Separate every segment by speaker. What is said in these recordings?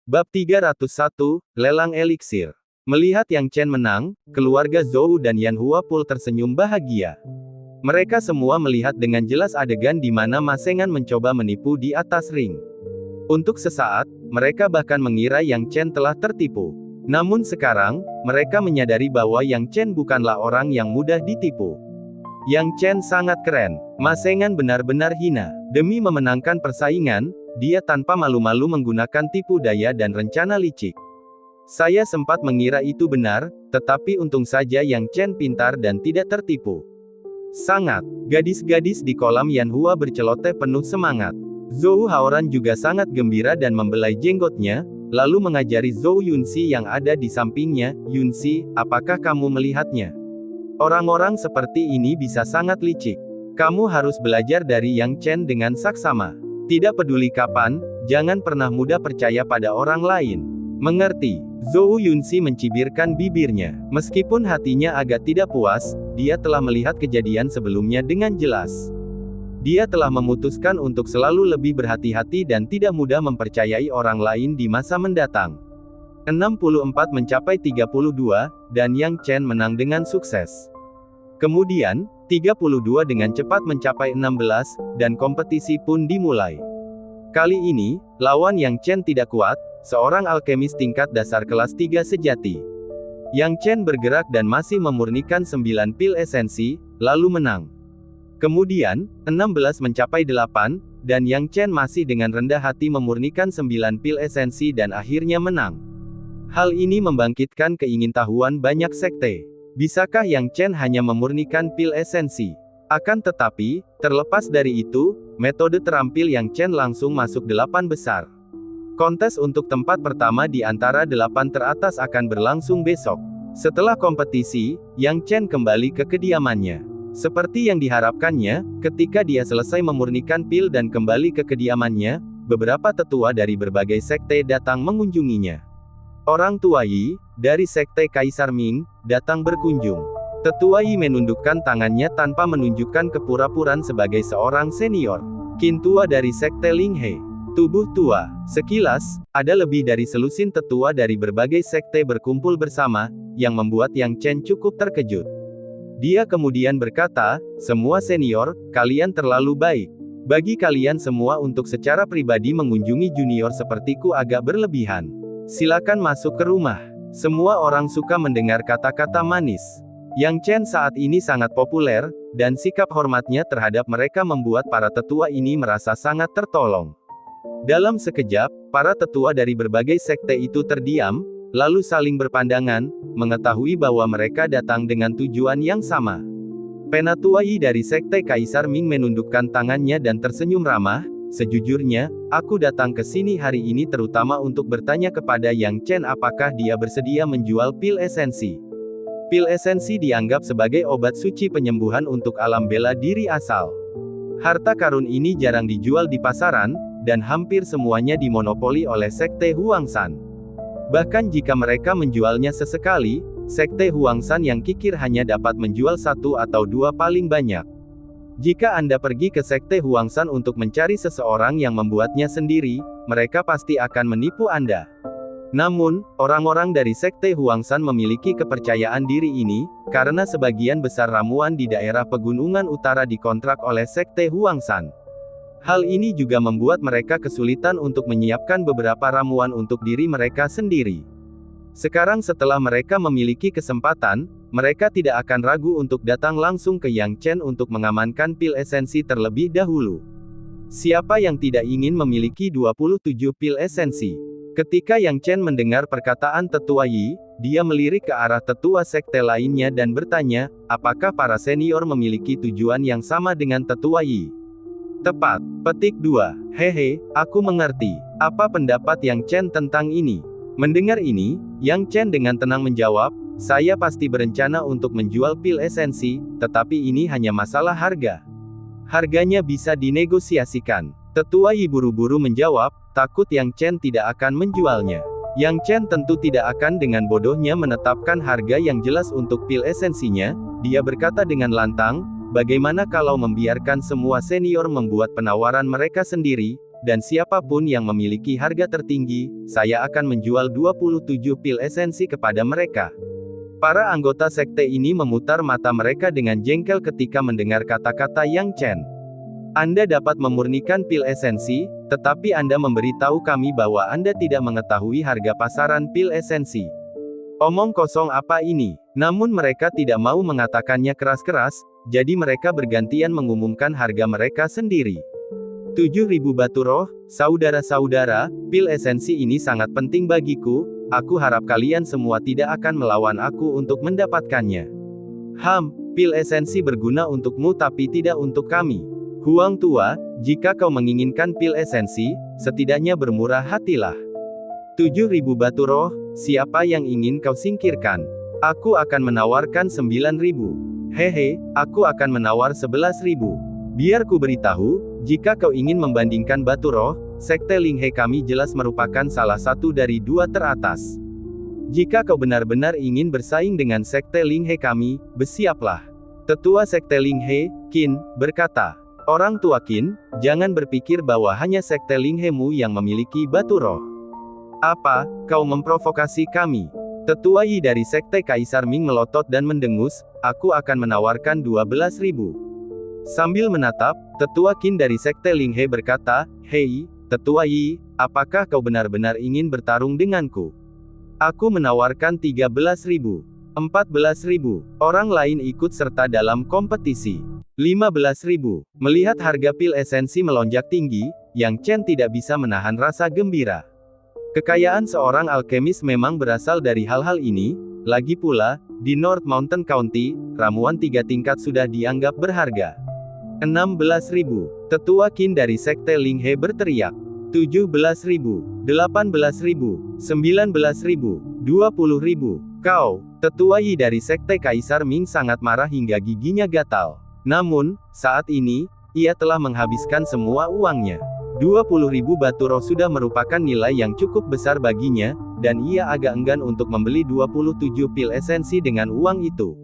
Speaker 1: Bab 301, Lelang Eliksir. Melihat Yang Chen menang, keluarga Zhou dan Yan Huapul tersenyum bahagia. Mereka semua melihat dengan jelas adegan di mana Ma Sengan mencoba menipu di atas ring. Untuk sesaat, mereka bahkan mengira Yang Chen telah tertipu. Namun sekarang, mereka menyadari bahwa Yang Chen bukanlah orang yang mudah ditipu. Yang Chen sangat keren. Ma Sengan benar-benar hina. Demi memenangkan persaingan, dia tanpa malu-malu menggunakan tipu daya dan rencana licik. Saya sempat mengira itu benar, tetapi untung saja Yang Chen pintar dan tidak tertipu. Sangat. Gadis-gadis di kolam Yanhua berceloteh penuh semangat. Zhou Haoran juga sangat gembira dan membelai jenggotnya, lalu mengajari Zhou Yunxi yang ada di sampingnya, "Yunxi, apakah kamu melihatnya? Orang-orang seperti ini bisa sangat licik. Kamu harus belajar dari Yang Chen dengan saksama. Tidak peduli kapan, jangan pernah mudah percaya pada orang lain. Mengerti?" Zhou Yunxi mencibirkan bibirnya. Meskipun hatinya agak tidak puas, dia telah melihat kejadian sebelumnya dengan jelas. Dia telah memutuskan untuk selalu lebih berhati-hati dan tidak mudah mempercayai orang lain di masa mendatang. 64 mencapai 32, dan Yang Chen menang dengan sukses. Kemudian, 32 dengan cepat mencapai 16, dan kompetisi pun dimulai. Kali ini, lawan Yang Chen tidak kuat, seorang alkemis tingkat dasar kelas 3 sejati. Yang Chen bergerak dan masih memurnikan 9 pil esensi, lalu menang. Kemudian, 16 mencapai 8, dan Yang Chen masih dengan rendah hati memurnikan 9 pil esensi dan akhirnya menang. Hal ini membangkitkan keingintahuan banyak sekte. Bisakah Yang Chen hanya memurnikan pil esensi? Akan tetapi, terlepas dari itu, metode terampil Yang Chen langsung masuk 8 besar. Kontes untuk tempat pertama di antara 8 teratas akan berlangsung besok. Setelah kompetisi, Yang Chen kembali ke kediamannya. Seperti yang diharapkannya, ketika dia selesai memurnikan pil dan kembali ke kediamannya, beberapa tetua dari berbagai sekte datang mengunjunginya. Orang tua Yi, dari sekte Kaisar Ming, datang berkunjung. Tetua Yi menundukkan tangannya tanpa menunjukkan kepura-puraan sebagai seorang senior. Qin tua dari sekte Linghe. Tubuh tua. Sekilas, ada lebih dari selusin tetua dari berbagai sekte berkumpul bersama, yang membuat Yang Chen cukup terkejut. Dia kemudian berkata, "Semua senior, kalian terlalu baik. Bagi kalian semua untuk secara pribadi mengunjungi junior sepertiku agak berlebihan. Silakan masuk ke rumah." Semua orang suka mendengar kata-kata manis. Yang Chen saat ini sangat populer, dan sikap hormatnya terhadap mereka membuat para tetua ini merasa sangat tertolong. Dalam sekejap, para tetua dari berbagai sekte itu terdiam, lalu saling berpandangan, mengetahui bahwa mereka datang dengan tujuan yang sama. Penatua Yi dari sekte Kaisar Ming menundukkan tangannya dan tersenyum ramah, "Sejujurnya, aku datang ke sini hari ini terutama untuk bertanya kepada Yang Chen apakah dia bersedia menjual pil esensi. Pil esensi dianggap sebagai obat suci penyembuhan untuk alam bela diri asal. Harta karun ini jarang dijual di pasaran, dan hampir semuanya dimonopoli oleh sekte Huangshan. Bahkan jika mereka menjualnya sesekali, sekte Huangshan yang kikir hanya dapat menjual 1 atau 2 paling banyak. Jika Anda pergi ke sekte Huangshan untuk mencari seseorang yang membuatnya sendiri, mereka pasti akan menipu Anda." Namun, orang-orang dari sekte Huangshan memiliki kepercayaan diri ini, karena sebagian besar ramuan di daerah pegunungan utara dikontrak oleh sekte Huangshan. Hal ini juga membuat mereka kesulitan untuk menyiapkan beberapa ramuan untuk diri mereka sendiri. Sekarang setelah mereka memiliki kesempatan, mereka tidak akan ragu untuk datang langsung ke Yang Chen untuk mengamankan pil esensi terlebih dahulu. Siapa yang tidak ingin memiliki 27 pil esensi? Ketika Yang Chen mendengar perkataan tetua Yi, dia melirik ke arah tetua sekte lainnya dan bertanya, apakah para senior memiliki tujuan yang sama dengan tetua Yi? Tepat. Petik 2. Hehe, aku mengerti. Apa pendapat Yang Chen tentang ini? Mendengar ini, Yang Chen dengan tenang menjawab, "Saya pasti berencana untuk menjual pil esensi, tetapi ini hanya masalah harga. Harganya bisa dinegosiasikan." Tetua Yi buru-buru menjawab, takut Yang Chen tidak akan menjualnya. Yang Chen tentu tidak akan dengan bodohnya menetapkan harga yang jelas untuk pil esensinya. Dia berkata dengan lantang, "Bagaimana kalau membiarkan semua senior membuat penawaran mereka sendiri, dan siapapun yang memiliki harga tertinggi, saya akan menjual 27 pil esensi kepada mereka. Para anggota sekte ini memutar mata mereka dengan jengkel ketika mendengar kata-kata Yang Chen. Anda dapat memurnikan pil esensi, tetapi Anda memberitahu kami bahwa Anda tidak mengetahui harga pasaran pil esensi. Omong kosong apa ini? Namun mereka tidak mau mengatakannya keras-keras, jadi mereka bergantian mengumumkan harga mereka sendiri. 7.000 batu roh, saudara-saudara, pil esensi ini sangat penting bagiku, aku harap kalian semua tidak akan melawan aku untuk mendapatkannya. Pil esensi berguna untukmu tapi tidak untuk kami. Huang tua, jika kau menginginkan pil esensi, setidaknya bermurah hatilah. 7.000 batu roh, siapa yang ingin kau singkirkan? Aku akan menawarkan 9.000. Hehe, aku akan menawar 11.000. Biar ku beritahu, jika kau ingin membandingkan batu roh, sekte Linghe kami jelas merupakan salah satu dari 2 teratas. Jika kau benar-benar ingin bersaing dengan sekte Linghe kami, bersiaplah. Tetua sekte Linghe, Qin, berkata, orang tua Qin, jangan berpikir bahwa hanya sekte Linghemu yang memiliki batu roh. Apa, kau memprovokasi kami? Tetua Yi dari sekte Kaisar Ming melotot dan mendengus, aku akan menawarkan 12.000. Sambil menatap, Tetua Qin dari sekte Linghe berkata, hei, Tetua Yi, apakah kau benar-benar ingin bertarung denganku? Aku menawarkan 13.000. 14.000. Orang lain ikut serta dalam kompetisi. 15.000. Melihat harga pil esensi melonjak tinggi, Yang Chen tidak bisa menahan rasa gembira. Kekayaan seorang alkemis memang berasal dari hal-hal ini, lagi pula, di North Mountain County, ramuan 3 tingkat sudah dianggap berharga. 16.000. Tetua Qin dari sekte Linghe berteriak. 17.000. 18.000. 19.000. 20.000. Kau, Tetua Yi dari sekte Kaisar Ming sangat marah hingga giginya gatal. Namun, saat ini, ia telah menghabiskan semua uangnya. 20.000 batu roh sudah merupakan nilai yang cukup besar baginya, dan ia agak enggan untuk membeli 27 pil esensi dengan uang itu.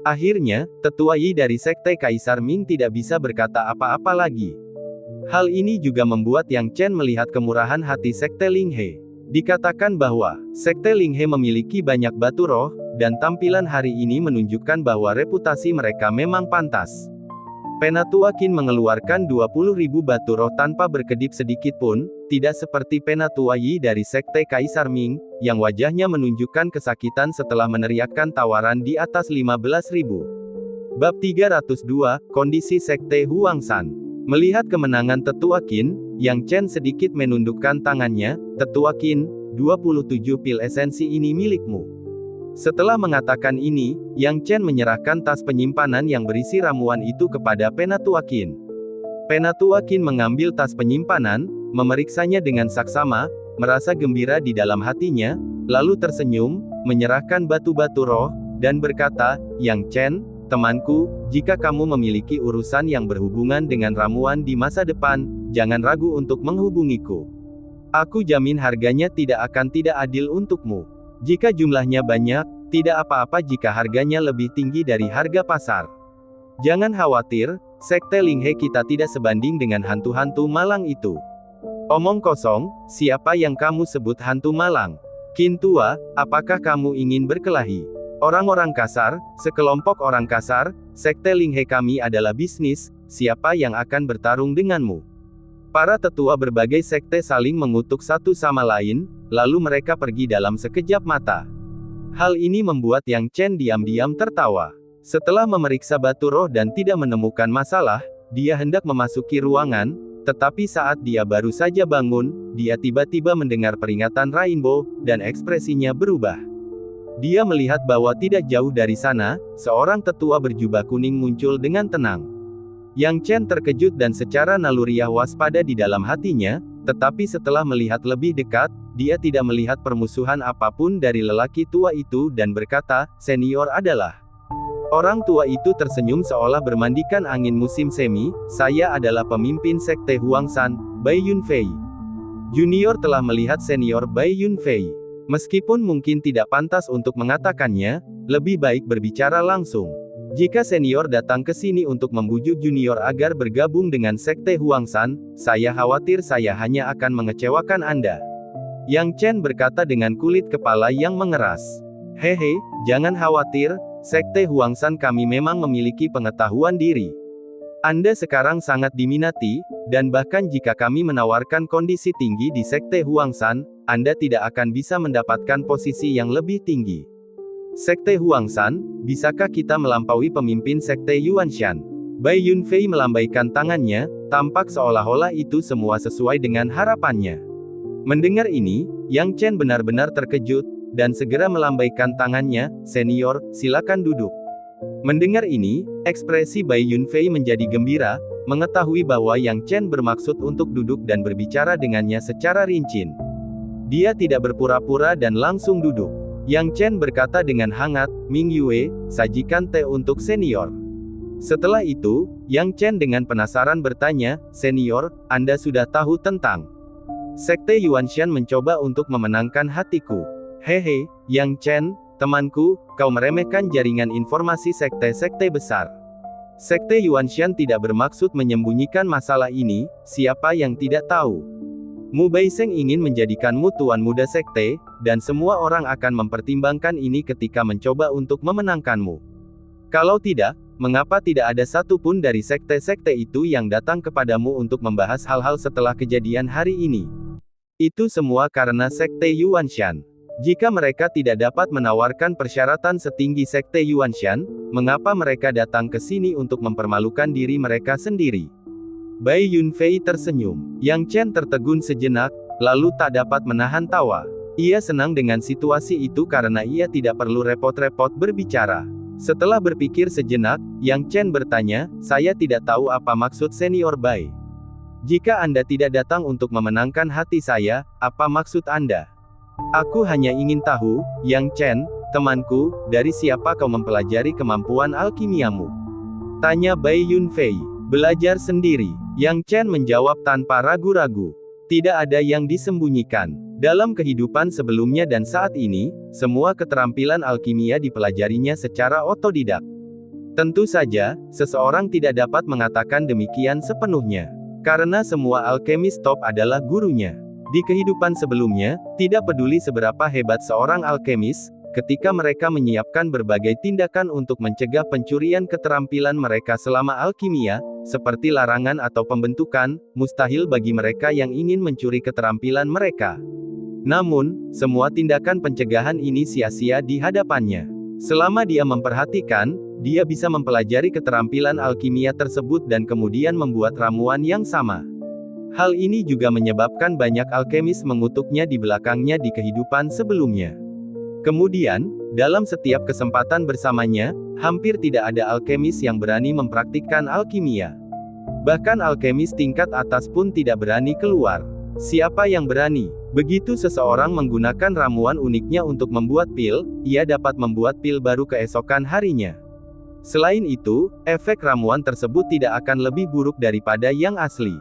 Speaker 1: Akhirnya, Tetua Yi dari sekte Kaisar Ming tidak bisa berkata apa-apa lagi. Hal ini juga membuat Yang Chen melihat kemurahan hati sekte Linghe. Dikatakan bahwa, sekte Linghe memiliki banyak batu roh, dan tampilan hari ini menunjukkan bahwa reputasi mereka memang pantas. Penatua Qin mengeluarkan 20.000 batu roh tanpa berkedip sedikit pun, tidak seperti Penatua Yi dari sekte Kaisar Ming, yang wajahnya menunjukkan kesakitan setelah meneriakkan tawaran di atas 15.000. Bab 302, Kondisi Sekte Huangshan. Melihat kemenangan Tetua Qin, Yang Chen sedikit menundukkan tangannya, Tetua Qin, 27 pil esensi ini milikmu. Setelah mengatakan ini, Yang Chen menyerahkan tas penyimpanan yang berisi ramuan itu kepada Penatua Qin. Penatua Qin mengambil tas penyimpanan, memeriksanya dengan saksama, merasa gembira di dalam hatinya, lalu tersenyum, menyerahkan batu-batu roh, dan berkata, Yang Chen, temanku, jika kamu memiliki urusan yang berhubungan dengan ramuan di masa depan, jangan ragu untuk menghubungiku. Aku jamin harganya tidak akan tidak adil untukmu. Jika jumlahnya banyak, tidak apa-apa jika harganya lebih tinggi dari harga pasar. Jangan khawatir, sekte Linghe kita tidak sebanding dengan hantu-hantu malang itu. Omong kosong, siapa yang kamu sebut hantu malang? Qin tua, apakah kamu ingin berkelahi? Orang-orang kasar, sekelompok orang kasar, sekte Linghe kami adalah bisnis, siapa yang akan bertarung denganmu? Para tetua berbagai sekte saling mengutuk satu sama lain, lalu mereka pergi dalam sekejap mata. Hal ini membuat Yang Chen diam-diam tertawa. Setelah memeriksa batu roh dan tidak menemukan masalah, dia hendak memasuki ruangan, tetapi saat dia baru saja bangun, dia tiba-tiba mendengar peringatan Rainbow, dan ekspresinya berubah. Dia melihat bahwa tidak jauh dari sana, seorang tetua berjubah kuning muncul dengan tenang. Yang Chen terkejut dan secara naluriah waspada di dalam hatinya, tetapi setelah melihat lebih dekat, dia tidak melihat permusuhan apapun dari lelaki tua itu dan berkata, senior adalah. Orang tua itu tersenyum seolah bermandikan angin musim semi, saya adalah pemimpin sekte Huangshan, Bai Yunfei. Junior telah melihat senior Bai Yunfei. Meskipun mungkin tidak pantas untuk mengatakannya, lebih baik berbicara langsung. Jika senior datang ke sini untuk membujuk junior agar bergabung dengan Sekte Huangshan, saya khawatir saya hanya akan mengecewakan Anda. Yang Chen berkata dengan kulit kepala yang mengeras. Hehe, jangan khawatir, Sekte Huangshan kami memang memiliki pengetahuan diri. Anda sekarang sangat diminati, dan bahkan jika kami menawarkan kondisi tinggi di Sekte Huangshan, Anda tidak akan bisa mendapatkan posisi yang lebih tinggi. Sekte Huangshan, bisakah kita melampaui pemimpin Sekte Yuanshan? Bai Yunfei melambaikan tangannya, tampak seolah-olah itu semua sesuai dengan harapannya. Mendengar ini, Yang Chen benar-benar terkejut, dan segera melambaikan tangannya, senior, silakan duduk. Mendengar ini, ekspresi Bai Yunfei menjadi gembira, mengetahui bahwa Yang Chen bermaksud untuk duduk dan berbicara dengannya secara rinci. Dia tidak berpura-pura dan langsung duduk. Yang Chen berkata dengan hangat, Ming Yue, sajikan teh untuk senior. Setelah itu, Yang Chen dengan penasaran bertanya, senior, Anda sudah tahu tentang Sekte Yuanshan mencoba untuk memenangkan hatiku. Hehe, Yang Chen, temanku, kau meremehkan jaringan informasi sekte-sekte besar. Sekte Yuanshan tidak bermaksud menyembunyikan masalah ini, siapa yang tidak tahu. Mu Baiseng ingin menjadikanmu tuan muda sekte, dan semua orang akan mempertimbangkan ini ketika mencoba untuk memenangkanmu. Kalau tidak, mengapa tidak ada satupun dari sekte-sekte itu yang datang kepadamu untuk membahas hal-hal setelah kejadian hari ini? Itu semua karena Sekte Yuanshan. Jika mereka tidak dapat menawarkan persyaratan setinggi Sekte Yuanshan, mengapa mereka datang ke sini untuk mempermalukan diri mereka sendiri? Bai Yunfei tersenyum. Yang Chen tertegun sejenak, lalu tak dapat menahan tawa. Ia senang dengan situasi itu karena ia tidak perlu repot-repot berbicara. Setelah berpikir sejenak, Yang Chen bertanya, saya tidak tahu apa maksud senior Bai. Jika Anda tidak datang untuk memenangkan hati saya, apa maksud Anda? Aku hanya ingin tahu, Yang Chen, temanku, dari siapa kau mempelajari kemampuan alkimiamu? Tanya Bai Yunfei. Belajar sendiri. Yang Chen menjawab tanpa ragu-ragu. Tidak ada yang disembunyikan. Dalam kehidupan sebelumnya dan saat ini, semua keterampilan alkimia dipelajarinya secara otodidak. Tentu saja, seseorang tidak dapat mengatakan demikian sepenuhnya. Karena semua alkemis top adalah gurunya. Di kehidupan sebelumnya, tidak peduli seberapa hebat seorang alkemis, ketika mereka menyiapkan berbagai tindakan untuk mencegah pencurian keterampilan mereka selama alkimia, seperti larangan atau pembentukan, mustahil bagi mereka yang ingin mencuri keterampilan mereka. Namun, semua tindakan pencegahan ini sia-sia di hadapannya. Selama dia memperhatikan, dia bisa mempelajari keterampilan alkimia tersebut dan kemudian membuat ramuan yang sama. Hal ini juga menyebabkan banyak alkemis mengutuknya di belakangnya di kehidupan sebelumnya. Kemudian, dalam setiap kesempatan bersamanya, hampir tidak ada alkemis yang berani mempraktikkan alkimia. Bahkan alkemis tingkat atas pun tidak berani keluar. Siapa yang berani? Begitu seseorang menggunakan ramuan uniknya untuk membuat pil, ia dapat membuat pil baru keesokan harinya. Selain itu, efek ramuan tersebut tidak akan lebih buruk daripada yang asli.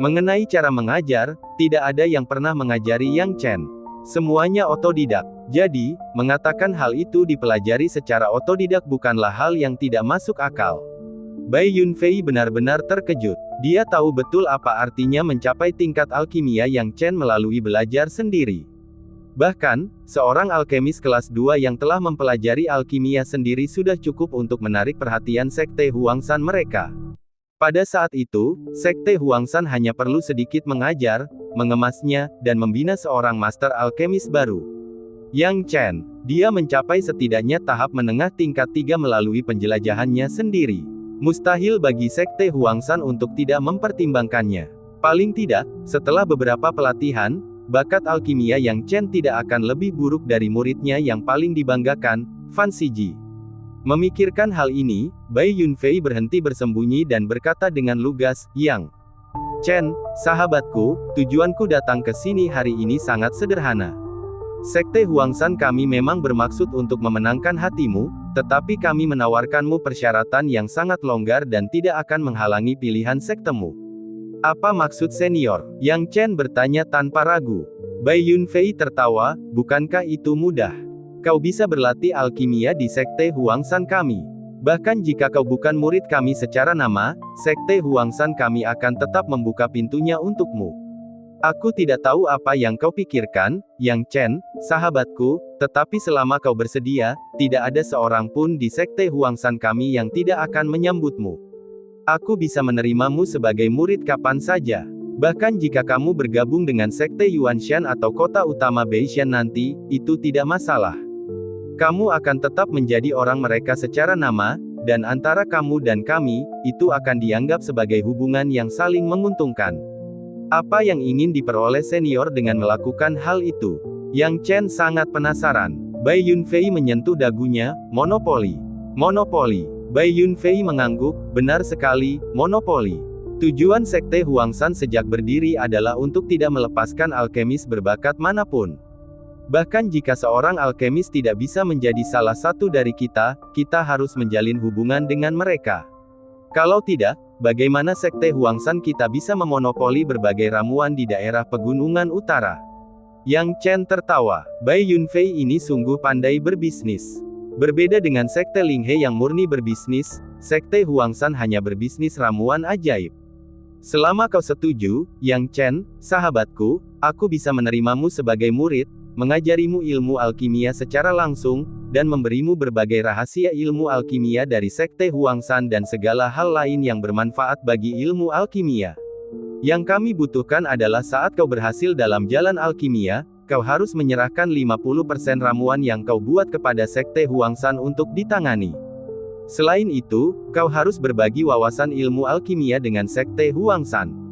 Speaker 1: Mengenai cara mengajar, tidak ada yang pernah mengajari Yang Chen. Semuanya otodidak. Jadi, mengatakan hal itu dipelajari secara otodidak bukanlah hal yang tidak masuk akal. Bai Yunfei benar-benar terkejut. Dia tahu betul apa artinya mencapai tingkat alkimia Yang Chen melalui belajar sendiri. Bahkan, seorang alkemis kelas 2 yang telah mempelajari alkimia sendiri sudah cukup untuk menarik perhatian Sekte Huangshan mereka. Pada saat itu, Sekte Huangshan hanya perlu sedikit mengajar, mengemasnya, dan membina seorang master alkemis baru. Yang Chen, dia mencapai setidaknya tahap menengah tingkat 3 melalui penjelajahannya sendiri. Mustahil bagi Sekte Huangshan untuk tidak mempertimbangkannya. Paling tidak, setelah beberapa pelatihan, bakat alkimia Yang Chen tidak akan lebih buruk dari muridnya yang paling dibanggakan, Fan Siji. Memikirkan hal ini, Bai Yunfei berhenti bersembunyi dan berkata dengan lugas, Yang Chen, sahabatku, tujuanku datang ke sini hari ini sangat sederhana. Sekte Huangshan kami memang bermaksud untuk memenangkan hatimu, tetapi kami menawarkanmu persyaratan yang sangat longgar dan tidak akan menghalangi pilihan sektemu. Apa maksud senior? Yang Chen bertanya tanpa ragu. Bai Yunfei tertawa, bukankah itu mudah? Kau bisa berlatih alkimia di Sekte Huangshan kami. Bahkan jika kau bukan murid kami secara nama, Sekte Huangshan kami akan tetap membuka pintunya untukmu. Aku tidak tahu apa yang kau pikirkan, Yang Chen, sahabatku, tetapi selama kau bersedia, tidak ada seorang pun di Sekte Huangshan kami yang tidak akan menyambutmu. Aku bisa menerimamu sebagai murid kapan saja. Bahkan jika kamu bergabung dengan Sekte Yuanshan atau kota utama Beishan nanti, itu tidak masalah. Kamu akan tetap menjadi orang mereka secara nama, dan antara kamu dan kami, itu akan dianggap sebagai hubungan yang saling menguntungkan. Apa yang ingin diperoleh senior dengan melakukan hal itu? Yang Chen sangat penasaran. Bai Yunfei menyentuh dagunya, monopoli. Monopoli. Bai Yunfei mengangguk, benar sekali, monopoli. Tujuan Sekte Huangshan sejak berdiri adalah untuk tidak melepaskan alkemis berbakat manapun. Bahkan jika seorang alkemis tidak bisa menjadi salah satu dari kita, kita harus menjalin hubungan dengan mereka. Kalau tidak, bagaimana Sekte Huangshan kita bisa memonopoli berbagai ramuan di daerah pegunungan utara? Yang Chen tertawa. Bai Yunfei ini sungguh pandai berbisnis. Berbeda dengan Sekte Linghe yang murni berbisnis, Sekte Huangshan hanya berbisnis ramuan ajaib. Selama kau setuju, Yang Chen, sahabatku, aku bisa menerimamu sebagai murid, mengajarimu ilmu alkimia secara langsung, dan memberimu berbagai rahasia ilmu alkimia dari Sekte Huangshan dan segala hal lain yang bermanfaat bagi ilmu alkimia. Yang kami butuhkan adalah saat kau berhasil dalam jalan alkimia, kau harus menyerahkan 50% ramuan yang kau buat kepada Sekte Huangshan untuk ditangani. Selain itu, kau harus berbagi wawasan ilmu alkimia dengan Sekte Huangshan.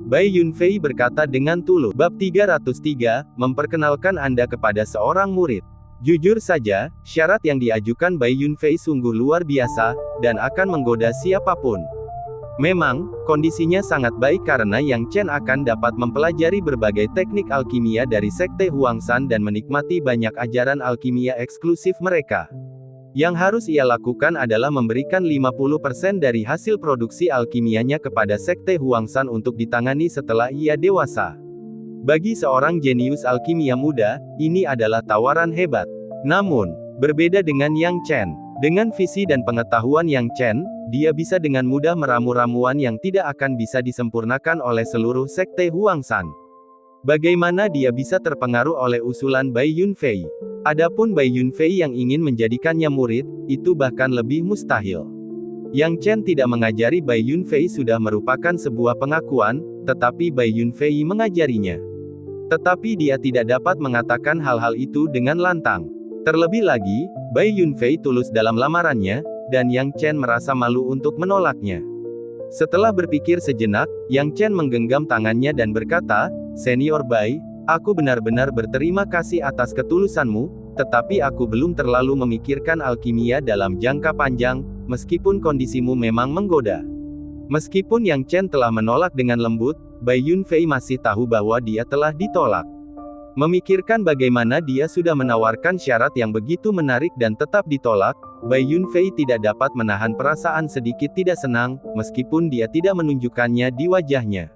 Speaker 1: Bai Yunfei berkata dengan tulus. Bab 303, memperkenalkan Anda kepada seorang murid. Jujur saja, syarat yang diajukan Bai Yunfei sungguh luar biasa, dan akan menggoda siapapun. Memang, kondisinya sangat baik karena Yang Chen akan dapat mempelajari berbagai teknik alkimia dari Sekte Huangshan dan menikmati banyak ajaran alkimia eksklusif mereka. Yang harus ia lakukan adalah memberikan 50% dari hasil produksi alkimianya kepada Sekte Huangshan untuk ditangani setelah ia dewasa. Bagi seorang jenius alkimia muda, ini adalah tawaran hebat. Namun, berbeda dengan Yang Chen. Dengan visi dan pengetahuan Yang Chen, dia bisa dengan mudah meramu ramuan yang tidak akan bisa disempurnakan oleh seluruh Sekte Huangshan. Bagaimana dia bisa terpengaruh oleh usulan Bai Yunfei? Adapun Bai Yunfei yang ingin menjadikannya murid, itu bahkan lebih mustahil. Yang Chen tidak mengajari Bai Yunfei sudah merupakan sebuah pengakuan, tetapi Bai Yunfei mengajarinya. Tetapi dia tidak dapat mengatakan hal-hal itu dengan lantang. Terlebih lagi, Bai Yunfei tulus dalam lamarannya, dan Yang Chen merasa malu untuk menolaknya. Setelah berpikir sejenak, Yang Chen menggenggam tangannya dan berkata, "Senior Bai, aku benar-benar berterima kasih atas ketulusanmu, tetapi aku belum terlalu memikirkan alkimia dalam jangka panjang, meskipun kondisimu memang menggoda." Meskipun Yang Chen telah menolak dengan lembut, Bai Yunfei masih tahu bahwa dia telah ditolak. Memikirkan bagaimana dia sudah menawarkan syarat yang begitu menarik dan tetap ditolak, Bai Yunfei tidak dapat menahan perasaan sedikit tidak senang, meskipun dia tidak menunjukkannya di wajahnya.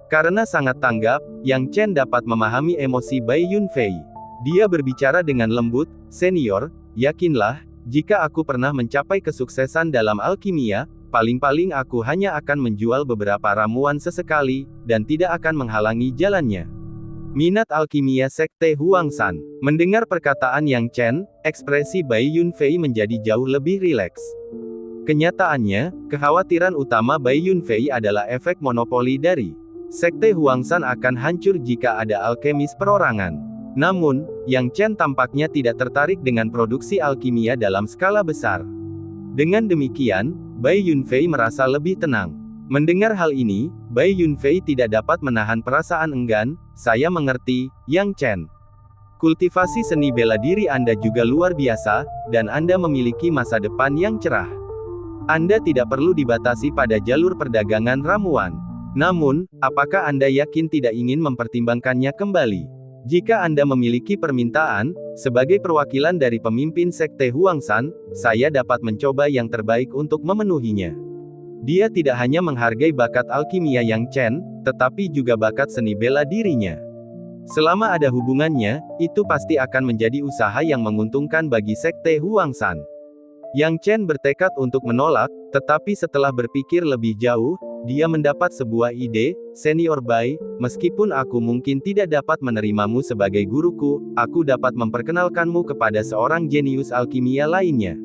Speaker 1: Karena sangat tanggap, Yang Chen dapat memahami emosi Bai Yunfei. Dia berbicara dengan lembut, "Senior, yakinlah, jika aku pernah mencapai kesuksesan dalam alkimia, paling-paling aku hanya akan menjual beberapa ramuan sesekali, dan tidak akan menghalangi jalannya." Minat alkimia Sekte Huangshan. Mendengar perkataan Yang Chen, ekspresi Bai Yunfei menjadi jauh lebih rileks. Kenyataannya, kekhawatiran utama Bai Yunfei adalah efek monopoli dari Sekte Huangshan akan hancur jika ada alkemis perorangan. Namun, Yang Chen tampaknya tidak tertarik dengan produksi alkimia dalam skala besar. Dengan demikian, Bai Yunfei merasa lebih tenang. Mendengar hal ini, Bai Yunfei tidak dapat menahan perasaan enggan. "Saya mengerti, Yang Chen. Kultivasi seni bela diri Anda juga luar biasa, dan Anda memiliki masa depan yang cerah. Anda tidak perlu dibatasi pada jalur perdagangan ramuan. Namun, apakah Anda yakin tidak ingin mempertimbangkannya kembali? Jika Anda memiliki permintaan, sebagai perwakilan dari pemimpin Sekte Huangshan, saya dapat mencoba yang terbaik untuk memenuhinya." Dia tidak hanya menghargai bakat alkimia Yang Chen, tetapi juga bakat seni bela dirinya. Selama ada hubungannya, itu pasti akan menjadi usaha yang menguntungkan bagi Sekte Huangshan. Yang Chen bertekad untuk menolak, tetapi setelah berpikir lebih jauh, dia mendapat sebuah ide, "Senior Bai, meskipun aku mungkin tidak dapat menerimamu sebagai guruku, aku dapat memperkenalkanmu kepada seorang jenius alkimia lainnya."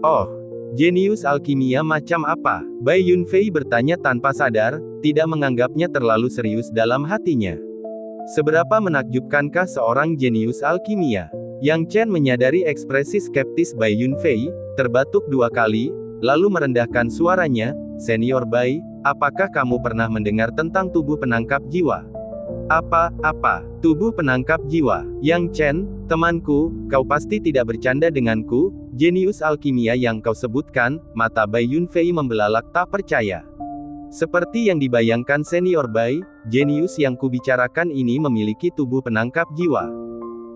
Speaker 1: "Oh, jenius alkimia macam apa?" Bai Yunfei bertanya tanpa sadar, tidak menganggapnya terlalu serius dalam hatinya. Seberapa menakjubkankah seorang jenius alkimia? Yang Chen menyadari ekspresi skeptis Bai Yunfei, terbatuk 2 kali, lalu merendahkan suaranya, "Senior Bai, apakah kamu pernah mendengar tentang tubuh penangkap jiwa?" Apa, tubuh penangkap jiwa? Yang Chen, temanku, kau pasti tidak bercanda denganku, jenius alkimia yang kau sebutkan." Mata Bai Yunfei membelalak tak percaya. "Seperti yang dibayangkan Senior Bai, jenius yang kubicarakan ini memiliki tubuh penangkap jiwa,"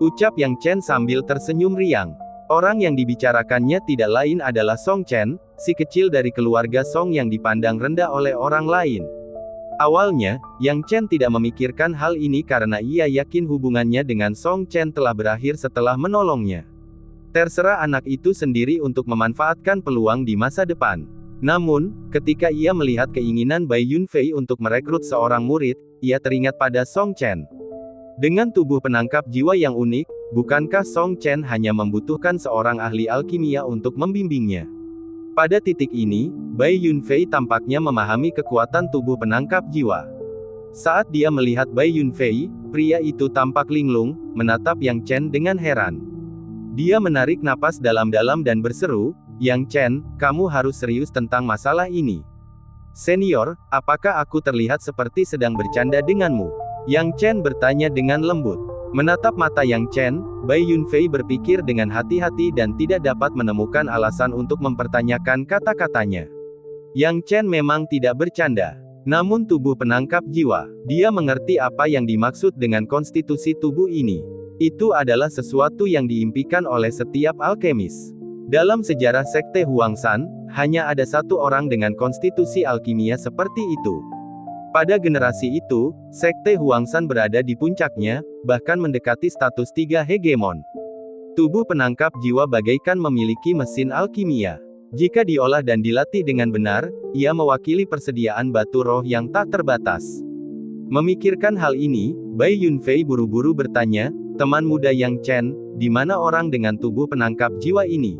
Speaker 1: ucap Yang Chen sambil tersenyum riang. Orang yang dibicarakannya tidak lain adalah Song Chen, si kecil dari keluarga Song yang dipandang rendah oleh orang lain. Awalnya, Yang Chen tidak memikirkan hal ini karena ia yakin hubungannya dengan Song Chen telah berakhir setelah menolongnya. Terserah anak itu sendiri untuk memanfaatkan peluang di masa depan. Namun, ketika ia melihat keinginan Bai Yunfei untuk merekrut seorang murid, ia teringat pada Song Chen. Dengan tubuh penangkap jiwa yang unik, bukankah Song Chen hanya membutuhkan seorang ahli alkimia untuk membimbingnya? Pada titik ini, Bai Yunfei tampaknya memahami kekuatan tubuh penangkap jiwa. Saat dia melihat Bai Yunfei, pria itu tampak linglung, menatap Yang Chen dengan heran. Dia menarik napas dalam-dalam dan berseru, "Yang Chen, kamu harus serius tentang masalah ini." "Senior, apakah aku terlihat seperti sedang bercanda denganmu?" Yang Chen bertanya dengan lembut. Menatap mata Yang Chen, Bai Yunfei berpikir dengan hati-hati dan tidak dapat menemukan alasan untuk mempertanyakan kata-katanya. Yang Chen memang tidak bercanda. Namun tubuh penangkap jiwa, dia mengerti apa yang dimaksud dengan konstitusi tubuh ini. Itu adalah sesuatu yang diimpikan oleh setiap alkemis. Dalam sejarah Sekte Huangshan, hanya ada satu orang dengan konstitusi alkimia seperti itu. Pada generasi itu, Sekte Huangshan berada di puncaknya, bahkan mendekati status 3 hegemon. Tubuh penangkap jiwa bagaikan memiliki mesin alkimia. Jika diolah dan dilatih dengan benar, ia mewakili persediaan batu roh yang tak terbatas. Memikirkan hal ini, Bai Yunfei buru-buru bertanya, "Teman muda Yang Chen, di mana orang dengan tubuh penangkap jiwa ini?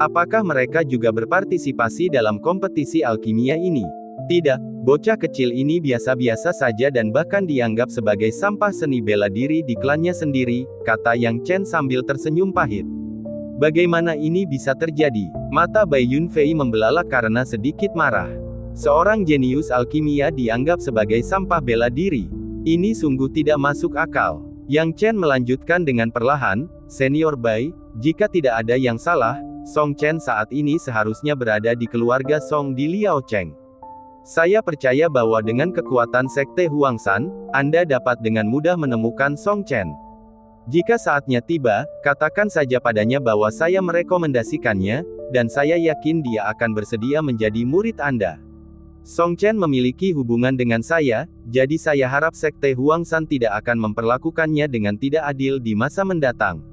Speaker 1: Apakah mereka juga berpartisipasi dalam kompetisi alkimia ini?" "Tidak, bocah kecil ini biasa-biasa saja dan bahkan dianggap sebagai sampah seni bela diri di klannya sendiri," kata Yang Chen sambil tersenyum pahit. Bagaimana ini bisa terjadi? Mata Bai Yunfei membelalak karena sedikit marah. Seorang jenius alkimia dianggap sebagai sampah bela diri. Ini sungguh tidak masuk akal. Yang Chen melanjutkan dengan perlahan, "Senior Bai, jika tidak ada yang salah, Song Chen saat ini seharusnya berada di keluarga Song di Liaocheng. Saya percaya bahwa dengan kekuatan Sekte Huangshan, Anda dapat dengan mudah menemukan Song Chen. Jika saatnya tiba, katakan saja padanya bahwa saya merekomendasikannya, dan saya yakin dia akan bersedia menjadi murid Anda. Song Chen memiliki hubungan dengan saya, jadi saya harap Sekte Huangshan tidak akan memperlakukannya dengan tidak adil di masa mendatang."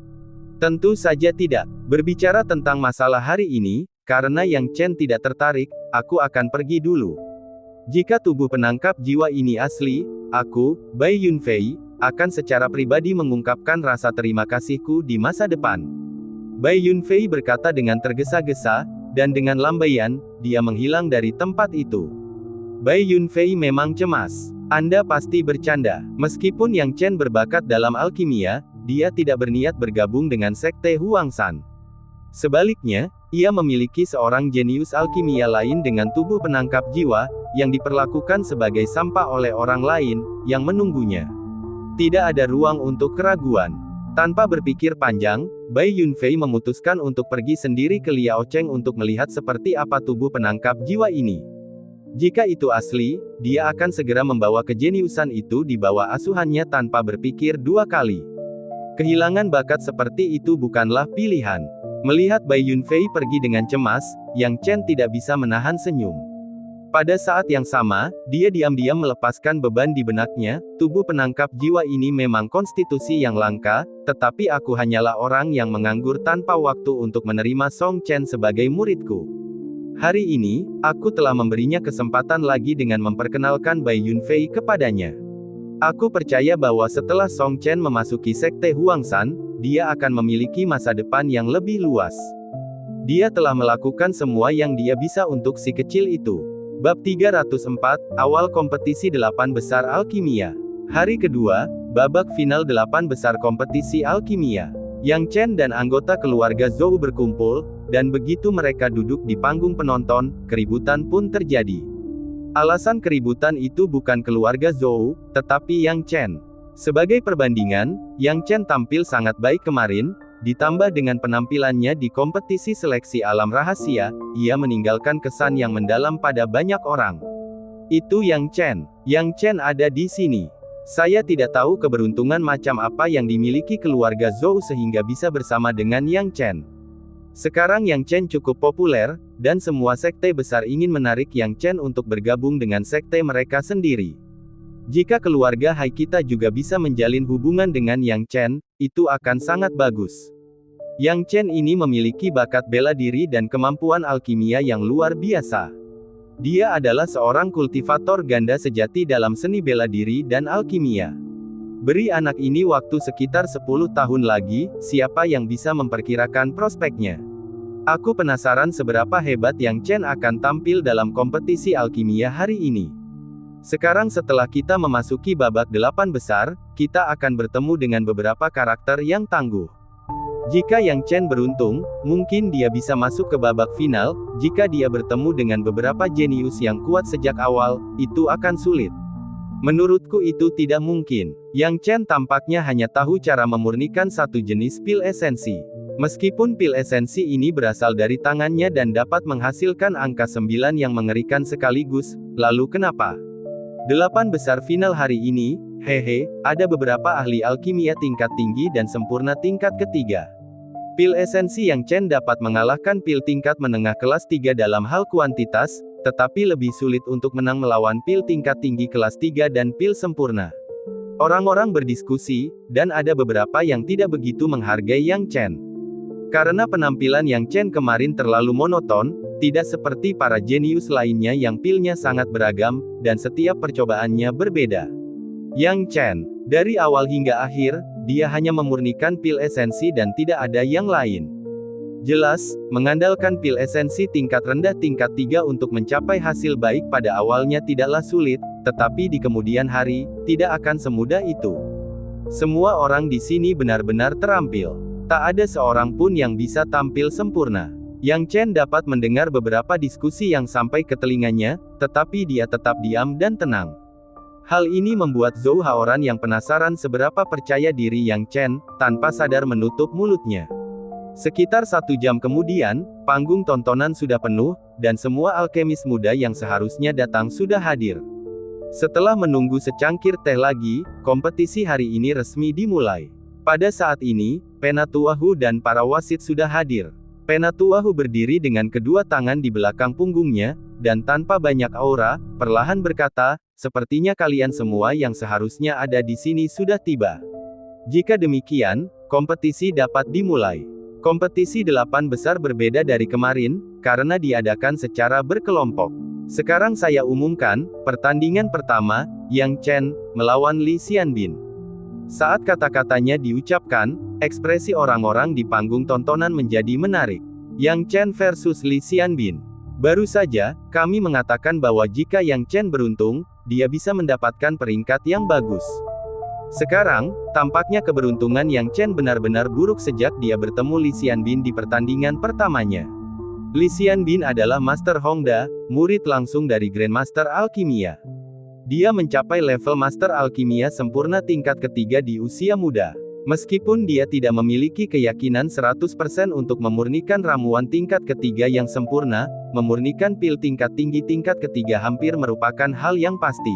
Speaker 1: "Tentu saja tidak. Berbicara tentang masalah hari ini, karena Yang Chen tidak tertarik, aku akan pergi dulu. Jika tubuh penangkap jiwa ini asli, aku, Bai Yunfei, akan secara pribadi mengungkapkan rasa terima kasihku di masa depan." Bai Yunfei berkata dengan tergesa-gesa, dan dengan lambaian, dia menghilang dari tempat itu. Bai Yunfei memang cemas. "Anda pasti bercanda." Meskipun Yang Chen berbakat dalam alkimia, dia tidak berniat bergabung dengan Sekte Huangshan. Sebaliknya, ia memiliki seorang jenius alkimia lain dengan tubuh penangkap jiwa, yang diperlakukan sebagai sampah oleh orang lain, yang menunggunya. Tidak ada ruang untuk keraguan. Tanpa berpikir panjang, Bai Yunfei memutuskan untuk pergi sendiri ke Liaocheng untuk melihat seperti apa tubuh penangkap jiwa ini. Jika itu asli, dia akan segera membawa kejeniusan itu di bawah asuhannya tanpa berpikir 2 kali. Kehilangan bakat seperti itu bukanlah pilihan. Melihat Bai Yunfei pergi dengan cemas, Yang Chen tidak bisa menahan senyum. Pada saat yang sama, dia diam-diam melepaskan beban di benaknya, tubuh penangkap jiwa ini memang konstitusi yang langka, tetapi aku hanyalah orang yang menganggur tanpa waktu untuk menerima Song Chen sebagai muridku. Hari ini, aku telah memberinya kesempatan lagi dengan memperkenalkan Bai Yunfei kepadanya. Aku percaya bahwa setelah Song Chen memasuki Sekte Huangshan, dia akan memiliki masa depan yang lebih luas. Dia telah melakukan semua yang dia bisa untuk si kecil itu. Bab 304, Awal Kompetisi 8 Besar Alkimia. Hari kedua, babak final 8 besar kompetisi alkimia. Yang Chen dan anggota keluarga Zhou berkumpul, dan begitu mereka duduk di panggung penonton, keributan pun terjadi. Alasan keributan itu bukan keluarga Zhou, tetapi Yang Chen. Sebagai perbandingan, Yang Chen tampil sangat baik kemarin, ditambah dengan penampilannya di kompetisi seleksi alam rahasia, ia meninggalkan kesan yang mendalam pada banyak orang. Itu Yang Chen. Yang Chen ada di sini. Saya tidak tahu keberuntungan macam apa yang dimiliki keluarga Zhou sehingga bisa bersama dengan Yang Chen. Sekarang Yang Chen cukup populer, dan semua sekte besar ingin menarik Yang Chen untuk bergabung dengan sekte mereka sendiri. Jika keluarga Hai kita juga bisa menjalin hubungan dengan Yang Chen, itu akan sangat bagus. Yang Chen ini memiliki bakat bela diri dan kemampuan alkimia yang luar biasa. Dia adalah seorang kultivator ganda sejati dalam seni bela diri dan alkimia. Beri anak ini waktu sekitar 10 tahun lagi, siapa yang bisa memperkirakan prospeknya? Aku penasaran seberapa hebat Yang Chen akan tampil dalam kompetisi alkimia hari ini. Sekarang setelah kita memasuki babak 8 besar, kita akan bertemu dengan beberapa karakter yang tangguh. Jika Yang Chen beruntung, mungkin dia bisa masuk ke babak final. Jika dia bertemu dengan beberapa jenius yang kuat sejak awal, itu akan sulit. Menurutku itu tidak mungkin. Yang Chen tampaknya hanya tahu cara memurnikan satu jenis pil esensi. Meskipun pil esensi ini berasal dari tangannya dan dapat menghasilkan angka 9 yang mengerikan sekaligus, lalu kenapa? 8 besar final hari ini, hehe, ada beberapa ahli alkimia tingkat tinggi dan sempurna tingkat ketiga. Pil esensi Yang Chen dapat mengalahkan pil tingkat menengah kelas 3 dalam hal kuantitas, tetapi lebih sulit untuk menang melawan pil tingkat tinggi kelas 3 dan pil sempurna. Orang-orang berdiskusi, dan ada beberapa yang tidak begitu menghargai Yang Chen. Karena penampilan Yang Chen kemarin terlalu monoton, tidak seperti para jenius lainnya yang pilnya sangat beragam, dan setiap percobaannya berbeda. Yang Chen, dari awal hingga akhir, dia hanya memurnikan pil esensi dan tidak ada yang lain. Jelas, mengandalkan pil esensi tingkat rendah tingkat 3 untuk mencapai hasil baik pada awalnya tidaklah sulit, tetapi di kemudian hari, tidak akan semudah itu. Semua orang di sini benar-benar terampil. Tak ada seorang pun yang bisa tampil sempurna. Yang Chen dapat mendengar beberapa diskusi yang sampai ke telinganya, tetapi dia tetap diam dan tenang. Hal ini membuat Zhou Haoran yang penasaran seberapa percaya diri Yang Chen, tanpa sadar menutup mulutnya. Sekitar 1 jam kemudian, panggung tontonan sudah penuh, dan semua alkemis muda yang seharusnya datang sudah hadir. Setelah menunggu secangkir teh lagi, kompetisi hari ini resmi dimulai. Pada saat ini, Penatuahu dan para wasit sudah hadir. Penatuahu berdiri dengan kedua tangan di belakang punggungnya, dan tanpa banyak aura, perlahan berkata, sepertinya kalian semua yang seharusnya ada di sini sudah tiba. Jika demikian, kompetisi dapat dimulai. Kompetisi 8 besar berbeda dari kemarin, karena diadakan secara berkelompok. Sekarang saya umumkan, pertandingan pertama, Yang Chen, melawan Li Xianbin. Saat kata-katanya diucapkan, ekspresi orang-orang di panggung tontonan menjadi menarik. Yang Chen versus Li Xianbin. Baru saja, kami mengatakan bahwa jika Yang Chen beruntung, dia bisa mendapatkan peringkat yang bagus. Sekarang, tampaknya keberuntungan Yang Chen benar-benar buruk sejak dia bertemu Li Xianbin di pertandingan pertamanya. Li Xianbin adalah Master Hongda, murid langsung dari Grandmaster Alkimia. Dia mencapai level Master Alkimia sempurna tingkat ketiga di usia muda. Meskipun dia tidak memiliki keyakinan 100% untuk memurnikan ramuan tingkat ketiga yang sempurna, memurnikan pil tingkat tinggi tingkat ketiga hampir merupakan hal yang pasti.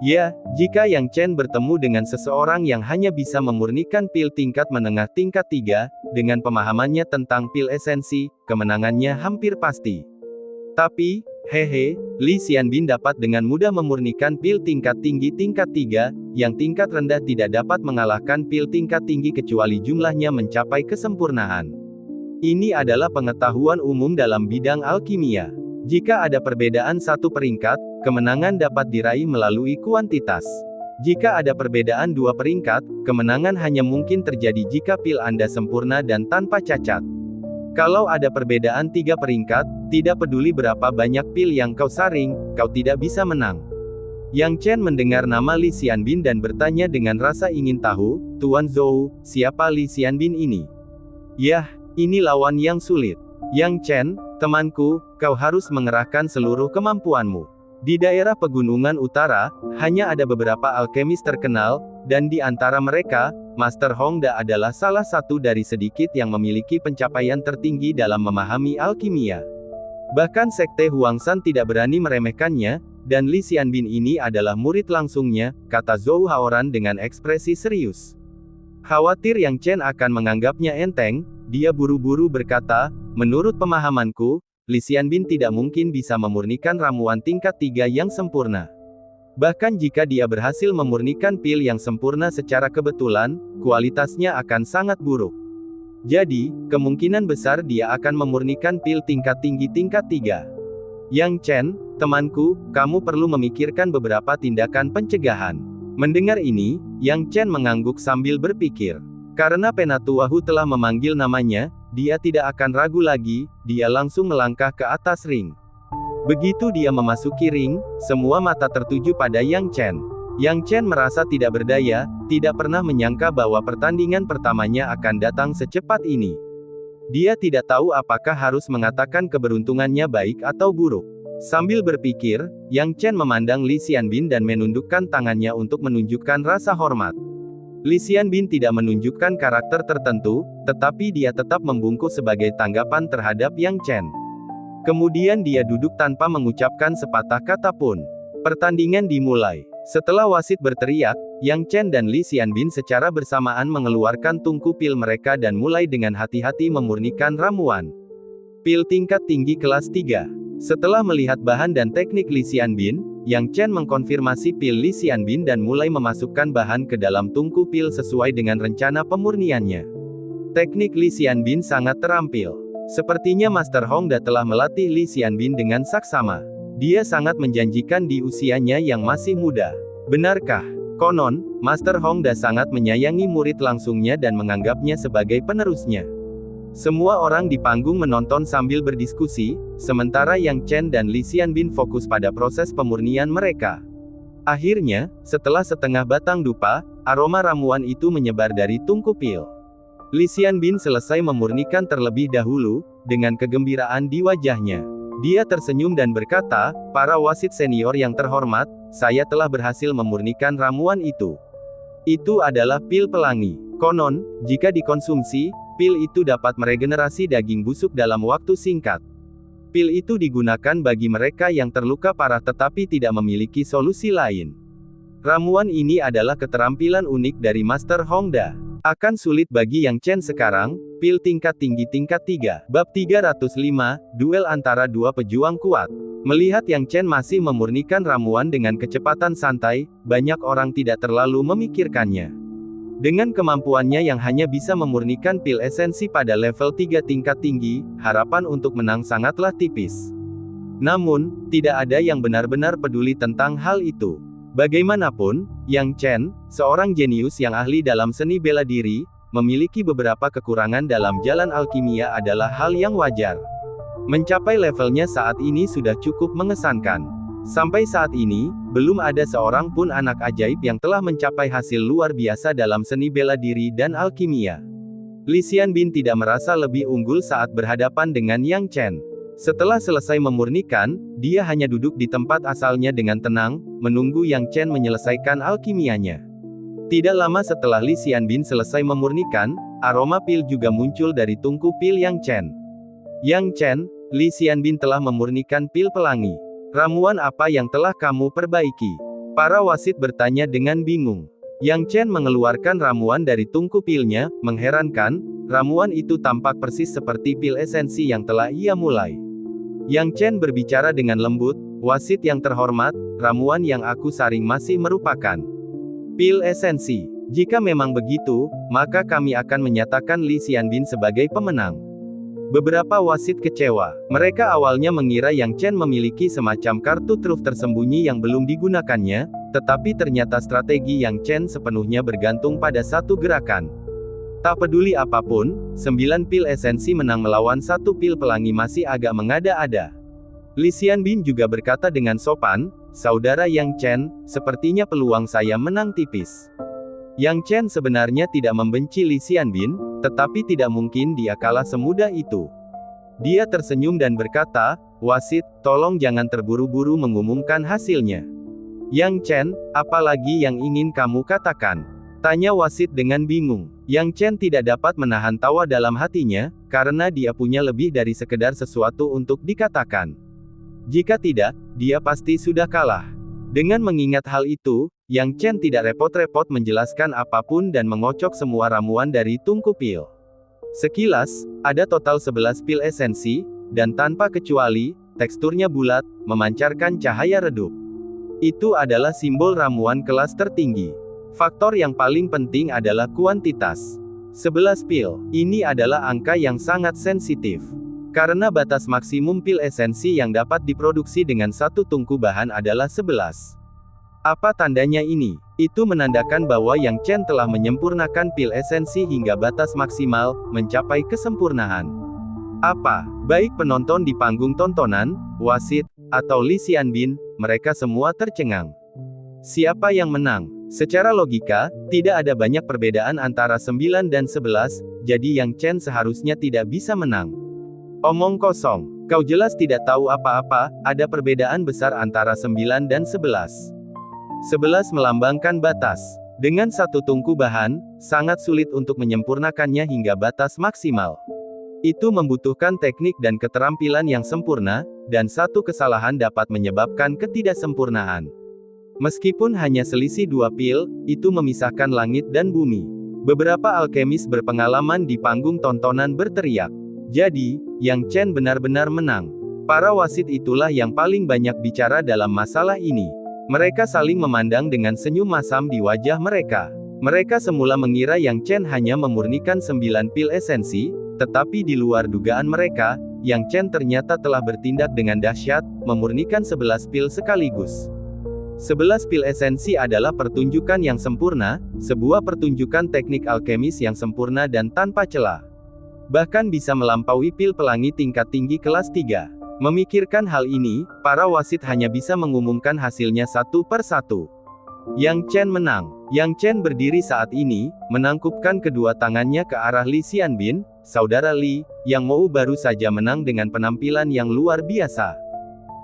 Speaker 1: Ya, jika Yang Chen bertemu dengan seseorang yang hanya bisa memurnikan pil tingkat menengah tingkat 3, dengan pemahamannya tentang pil esensi, kemenangannya hampir pasti. Tapi, Hehe, Li Xianbin dapat dengan mudah memurnikan pil tingkat tinggi tingkat 3, yang tingkat rendah tidak dapat mengalahkan pil tingkat tinggi kecuali jumlahnya mencapai kesempurnaan. Ini adalah pengetahuan umum dalam bidang alkimia. Jika ada perbedaan satu peringkat, kemenangan dapat diraih melalui kuantitas. Jika ada perbedaan dua peringkat, kemenangan hanya mungkin terjadi jika pil Anda sempurna dan tanpa cacat. Kalau ada perbedaan 3 peringkat, tidak peduli berapa banyak pil yang kau saring, kau tidak bisa menang. Yang Chen mendengar nama Li Xianbin dan bertanya dengan rasa ingin tahu, Tuan Zhou, siapa Li Xianbin ini? Yah, ini lawan yang sulit. Yang Chen, temanku, kau harus mengerahkan seluruh kemampuanmu. Di daerah pegunungan utara, hanya ada beberapa alkemis terkenal, dan di antara mereka, Master Hongda adalah salah satu dari sedikit yang memiliki pencapaian tertinggi dalam memahami alkimia. Bahkan Sekte Huangshan tidak berani meremehkannya, dan Li Xianbin ini adalah murid langsungnya, kata Zhou Haoran dengan ekspresi serius. Khawatir Yang Chen akan menganggapnya enteng, dia buru-buru berkata, menurut pemahamanku, Li Xianbin tidak mungkin bisa memurnikan ramuan tingkat 3 yang sempurna. Bahkan jika dia berhasil memurnikan pil yang sempurna secara kebetulan, kualitasnya akan sangat buruk. Jadi, kemungkinan besar dia akan memurnikan pil tingkat tinggi tingkat 3. Yang Chen, temanku, kamu perlu memikirkan beberapa tindakan pencegahan. Mendengar ini, Yang Chen mengangguk sambil berpikir. Karena Penatuahu telah memanggil namanya, dia tidak akan ragu lagi, dia langsung melangkah ke atas ring. Begitu dia memasuki ring, semua mata tertuju pada Yang Chen. Yang Chen merasa tidak berdaya, tidak pernah menyangka bahwa pertandingan pertamanya akan datang secepat ini. Dia tidak tahu apakah harus mengatakan keberuntungannya baik atau buruk. Sambil berpikir, Yang Chen memandang Li Xianbin dan menundukkan tangannya untuk menunjukkan rasa hormat. Li Xianbin tidak menunjukkan karakter tertentu, tetapi dia tetap membungkuk sebagai tanggapan terhadap Yang Chen. Kemudian dia duduk tanpa mengucapkan sepatah kata pun. Pertandingan dimulai. Setelah wasit berteriak, Yang Chen dan Li Xianbin secara bersamaan mengeluarkan tungku pil mereka dan mulai dengan hati-hati memurnikan ramuan. Pil tingkat tinggi kelas 3. Setelah melihat bahan dan teknik Li Xianbin, Yang Chen mengkonfirmasi pil Li Xianbin dan mulai memasukkan bahan ke dalam tungku pil sesuai dengan rencana pemurniannya. Teknik Li Xianbin sangat terampil. Sepertinya Master Hongda telah melatih Li Xianbin dengan saksama. Dia sangat menjanjikan di usianya yang masih muda. Benarkah? Konon, Master Hongda sangat menyayangi murid langsungnya dan menganggapnya sebagai penerusnya. Semua orang di panggung menonton sambil berdiskusi, sementara Yang Chen dan Li Xianbin fokus pada proses pemurnian mereka. Akhirnya, setelah setengah batang dupa, aroma ramuan itu menyebar dari tungku pil. Li Xianbin selesai memurnikan terlebih dahulu, dengan kegembiraan di wajahnya. Dia tersenyum dan berkata, para wasit senior yang terhormat, saya telah berhasil memurnikan ramuan itu. Itu adalah pil pelangi. Konon, jika dikonsumsi, pil itu dapat meregenerasi daging busuk dalam waktu singkat. Pil itu digunakan bagi mereka yang terluka parah tetapi tidak memiliki solusi lain. Ramuan ini adalah keterampilan unik dari Master Hongda. Akan sulit bagi Yang Chen sekarang, pil tingkat tinggi tingkat 3. Bab 305, duel antara dua pejuang kuat. Melihat Yang Chen masih memurnikan ramuan dengan kecepatan santai, banyak orang tidak terlalu memikirkannya. Dengan kemampuannya yang hanya bisa memurnikan pil esensi pada level 3 tingkat tinggi, harapan untuk menang sangatlah tipis. Namun, tidak ada yang benar-benar peduli tentang hal itu. Bagaimanapun, Yang Chen, seorang jenius yang ahli dalam seni bela diri, memiliki beberapa kekurangan dalam jalan alkimia adalah hal yang wajar. Mencapai levelnya saat ini sudah cukup mengesankan. Sampai saat ini, belum ada seorang pun anak ajaib yang telah mencapai hasil luar biasa dalam seni bela diri dan alkimia. Li Xianbin tidak merasa lebih unggul saat berhadapan dengan Yang Chen. Setelah selesai memurnikan, dia hanya duduk di tempat asalnya dengan tenang, menunggu Yang Chen menyelesaikan alkimianya. Tidak lama setelah Li Xianbin selesai memurnikan, aroma pil juga muncul dari tungku pil Yang Chen. Yang Chen, Li Xianbin telah memurnikan pil pelangi. Ramuan apa yang telah kamu perbaiki? Para wasit bertanya dengan bingung. Yang Chen mengeluarkan ramuan dari tungku pilnya, mengherankan, ramuan itu tampak persis seperti pil esensi yang telah ia mulai. Yang Chen berbicara dengan lembut, "Wasit yang terhormat, ramuan yang aku saring masih merupakan pil esensi. Jika memang begitu, maka kami akan menyatakan Li Xianbin sebagai pemenang." Beberapa wasit kecewa. Mereka awalnya mengira Yang Chen memiliki semacam kartu truf tersembunyi yang belum digunakannya, tetapi ternyata strategi Yang Chen sepenuhnya bergantung pada satu gerakan. Tak peduli apapun, 9 pil esensi menang melawan 1 pil pelangi masih agak mengada-ada. Li Xianbin juga berkata dengan sopan, "Saudara Yang Chen, sepertinya peluang saya menang tipis." Yang Chen sebenarnya tidak membenci Li Xianbin, tetapi tidak mungkin dia kalah semudah itu. Dia tersenyum dan berkata, "Wasit, tolong jangan terburu-buru mengumumkan hasilnya." "Yang Chen, apa lagi yang ingin kamu katakan?" tanya wasit dengan bingung. Yang Chen tidak dapat menahan tawa dalam hatinya, karena dia punya lebih dari sekedar sesuatu untuk dikatakan. Jika tidak, dia pasti sudah kalah. Dengan mengingat hal itu, Yang Chen tidak repot-repot menjelaskan apapun dan mengocok semua ramuan dari tungku pil. Sekilas, ada total 11 pil esensi, dan tanpa kecuali, teksturnya bulat, memancarkan cahaya redup. Itu adalah simbol ramuan kelas tertinggi. Faktor yang paling penting adalah kuantitas. 11 pil. Ini adalah angka yang sangat sensitif. Karena batas maksimum pil esensi yang dapat diproduksi dengan satu tungku bahan adalah 11. Apa tandanya ini? Itu menandakan bahwa Yang Chen telah menyempurnakan pil esensi hingga batas maksimal, mencapai kesempurnaan. Apa? Baik penonton di panggung tontonan, wasit, atau Li Xianbin, mereka semua tercengang. Siapa yang menang? Secara logika, tidak ada banyak perbedaan antara 9 dan 11, jadi Yang Chen seharusnya tidak bisa menang. Omong kosong. Kau jelas tidak tahu apa-apa, ada perbedaan besar antara 9 dan 11. 11 melambangkan batas. Dengan satu tungku bahan, sangat sulit untuk menyempurnakannya hingga batas maksimal. Itu membutuhkan teknik dan keterampilan yang sempurna, dan satu kesalahan dapat menyebabkan ketidaksempurnaan. Meskipun hanya selisih 2 pil, itu memisahkan langit dan bumi. Beberapa alkemis berpengalaman di panggung tontonan berteriak. Jadi, Yang Chen benar-benar menang. Para wasit itulah yang paling banyak bicara dalam masalah ini. Mereka saling memandang dengan senyum masam di wajah mereka. Mereka semula mengira Yang Chen hanya memurnikan 9 pil esensi, tetapi di luar dugaan mereka, Yang Chen ternyata telah bertindak dengan dahsyat, memurnikan 11 pil sekaligus. 11 pil esensi adalah pertunjukan yang sempurna, sebuah pertunjukan teknik alkemis yang sempurna dan tanpa celah. Bahkan bisa melampaui pil pelangi tingkat tinggi kelas 3. Memikirkan hal ini, para wasit hanya bisa mengumumkan hasilnya satu per satu. Yang Chen menang. Yang Chen berdiri saat ini, menangkupkan kedua tangannya ke arah Li Xianbin, "Saudara Li, Yang Mou baru saja menang dengan penampilan yang luar biasa.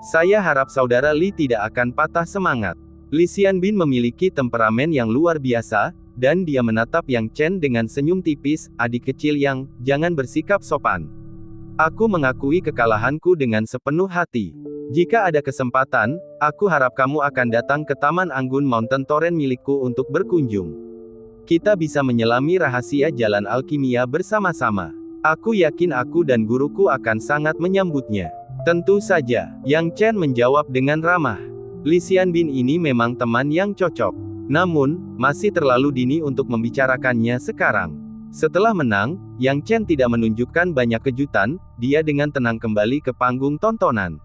Speaker 1: Saya harap Saudara Li tidak akan patah semangat." Li Xianbin memiliki temperamen yang luar biasa, dan dia menatap Yang Chen dengan senyum tipis, "Adik kecil Yang, jangan bersikap sopan. Aku mengakui kekalahanku dengan sepenuh hati. Jika ada kesempatan, aku harap kamu akan datang ke Taman Anggun Mountain Torrent milikku untuk berkunjung. Kita bisa menyelami rahasia jalan alkimia bersama-sama. Aku yakin aku dan guruku akan sangat menyambutnya." "Tentu saja," Yang Chen menjawab dengan ramah. Li Xianbin ini memang teman yang cocok. Namun, masih terlalu dini untuk membicarakannya sekarang. Setelah menang, Yang Chen tidak menunjukkan banyak kejutan, dia dengan tenang kembali ke panggung tontonan.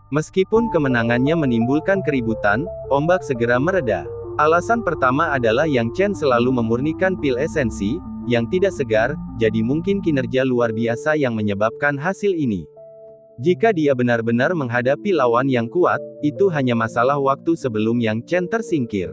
Speaker 1: Meskipun kemenangannya menimbulkan keributan, ombak segera mereda. Alasan pertama adalah Yang Chen selalu memurnikan pil esensi, yang tidak segar, jadi mungkin kinerja luar biasa yang menyebabkan hasil ini. Jika dia benar-benar menghadapi lawan yang kuat, itu hanya masalah waktu sebelum Yang Chen tersingkir.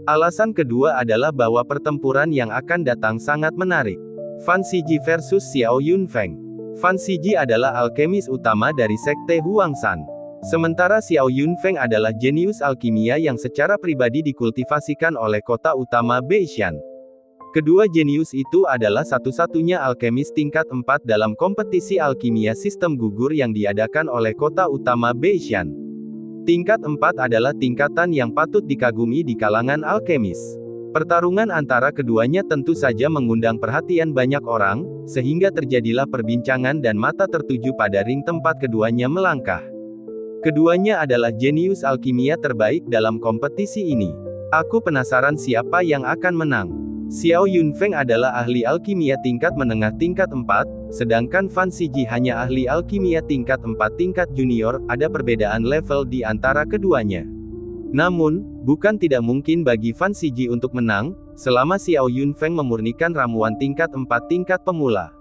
Speaker 1: Alasan kedua adalah bahwa pertempuran yang akan datang sangat menarik. Fan Siji versus Xiao Yunfeng. Fan Siji adalah alkemis utama dari Sekte Huangshan. Sementara Xiao Yunfeng adalah jenius alkimia yang secara pribadi dikultivasikan oleh kota utama Beishan. Kedua jenius itu adalah satu-satunya alkemis tingkat 4 dalam kompetisi alkimia sistem gugur yang diadakan oleh kota utama Beishan. Tingkat 4 adalah tingkatan yang patut dikagumi di kalangan alkemis. Pertarungan antara keduanya tentu saja mengundang perhatian banyak orang, sehingga terjadilah perbincangan dan mata tertuju pada ring tempat keduanya melangkah. Keduanya adalah jenius alkimia terbaik dalam kompetisi ini. Aku penasaran siapa yang akan menang. Xiao Yunfeng adalah ahli alkimia tingkat menengah tingkat 4, sedangkan Fan Siji hanya ahli alkimia tingkat 4 tingkat junior, ada perbedaan level di antara keduanya. Namun, bukan tidak mungkin bagi Fan Siji untuk menang, selama Xiao Yunfeng memurnikan ramuan tingkat 4 tingkat pemula.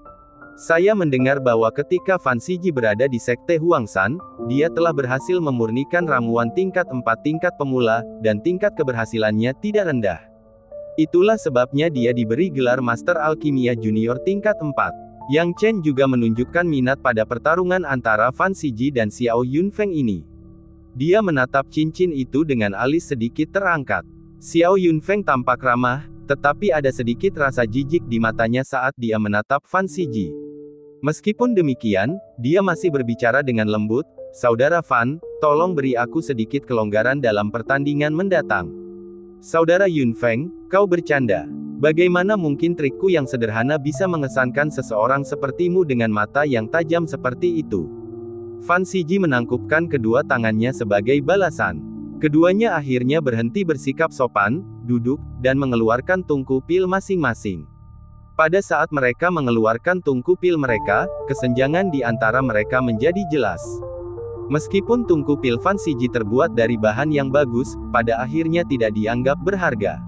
Speaker 1: Saya mendengar bahwa ketika Fan Siji berada di Sekte Huangshan, dia telah berhasil memurnikan ramuan tingkat 4 tingkat pemula, dan tingkat keberhasilannya tidak rendah. Itulah sebabnya dia diberi gelar Master Alkimia Junior tingkat 4. Yang Chen juga menunjukkan minat pada pertarungan antara Fan Siji dan Xiao Yunfeng ini. Dia menatap cincin itu dengan alis sedikit terangkat. Xiao Yunfeng tampak ramah, tetapi ada sedikit rasa jijik di matanya saat dia menatap Fan Siji. Meskipun demikian, dia masih berbicara dengan lembut, "Saudara Fan, tolong beri aku sedikit kelonggaran dalam pertandingan mendatang." "Saudara Yunfeng, kau bercanda. Bagaimana mungkin trikku yang sederhana bisa mengesankan seseorang sepertimu dengan mata yang tajam seperti itu?" Fan Siji menangkupkan kedua tangannya sebagai balasan. Keduanya akhirnya berhenti bersikap sopan, duduk, dan mengeluarkan tungku pil masing-masing. Pada saat mereka mengeluarkan tungku pil mereka, kesenjangan di antara mereka menjadi jelas. Meskipun tungku pil Fan Siji terbuat dari bahan yang bagus, pada akhirnya tidak dianggap berharga.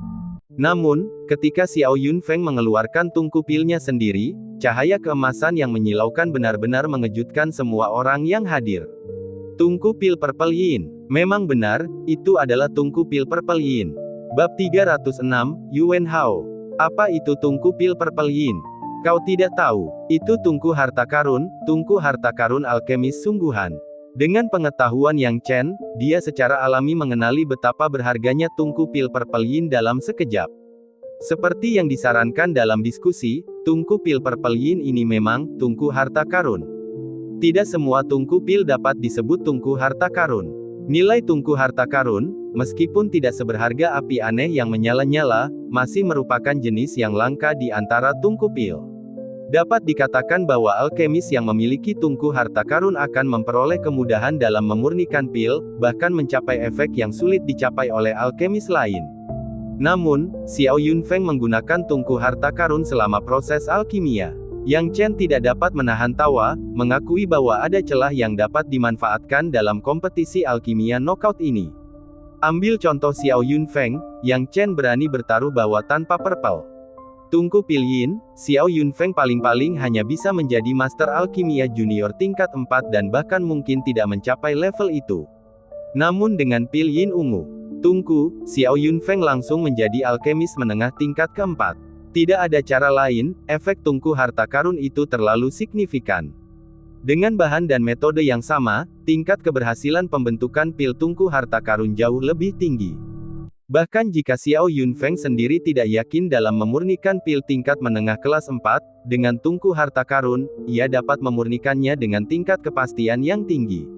Speaker 1: Namun, ketika Xiao Yunfeng mengeluarkan tungku pilnya sendiri, cahaya keemasan yang menyilaukan benar-benar mengejutkan semua orang yang hadir. Tungku pil Purple Yin. Memang benar, itu adalah tungku pil Purple Yin. Bab 306, Yuan Hao. Apa itu tungku pil Purple Yin? Kau tidak tahu, itu tungku harta karun alkemis sungguhan. Dengan pengetahuan yang Chen, dia secara alami mengenali betapa berharganya tungku pil Purple Yin dalam sekejap. Seperti yang disarankan dalam diskusi, tungku pil Purple Yin ini memang tungku harta karun. Tidak semua tungku pil dapat disebut tungku harta karun. Nilai tungku harta karun, meskipun tidak seberharga api aneh yang menyala-nyala, masih merupakan jenis yang langka di antara tungku pil. Dapat dikatakan bahwa alkemis yang memiliki tungku harta karun akan memperoleh kemudahan dalam memurnikan pil, bahkan mencapai efek yang sulit dicapai oleh alkemis lain. Namun, Xiao Yunfeng menggunakan tungku harta karun selama proses alkimia. Yang Chen tidak dapat menahan tawa, mengakui bahwa ada celah yang dapat dimanfaatkan dalam kompetisi alkimia knockout ini. Ambil contoh Xiao Yunfeng, Yang Chen berani bertaruh bahwa tanpa purple tungku pil Yin, Xiao Yunfeng paling-paling hanya bisa menjadi Master Alkimia Junior tingkat 4 dan bahkan mungkin tidak mencapai level itu. Namun dengan pil Yin ungu tungku, Xiao Yunfeng langsung menjadi alkemis menengah tingkat keempat. Tidak ada cara lain, efek tungku harta karun itu terlalu signifikan. Dengan bahan dan metode yang sama, tingkat keberhasilan pembentukan pil tungku harta karun jauh lebih tinggi. Bahkan jika Xiao Yunfeng sendiri tidak yakin dalam memurnikan pil tingkat menengah kelas 4, dengan tungku harta karun, ia dapat memurnikannya dengan tingkat kepastian yang tinggi.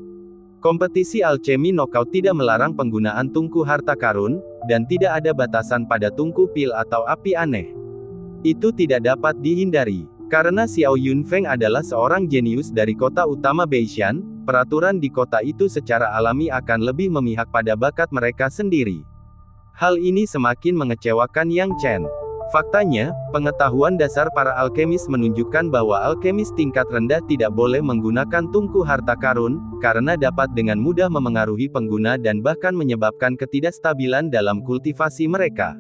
Speaker 1: Kompetisi alchemy knockout tidak melarang penggunaan tungku harta karun, dan tidak ada batasan pada tungku pil atau api aneh. Itu tidak dapat dihindari. Karena Xiao Yunfeng adalah seorang jenius dari kota utama Beishan, peraturan di kota itu secara alami akan lebih memihak pada bakat mereka sendiri. Hal ini semakin mengecewakan Yang Chen. Faktanya, pengetahuan dasar para alkemis menunjukkan bahwa alkemis tingkat rendah tidak boleh menggunakan tungku harta karun, karena dapat dengan mudah memengaruhi pengguna dan bahkan menyebabkan ketidakstabilan dalam kultivasi mereka.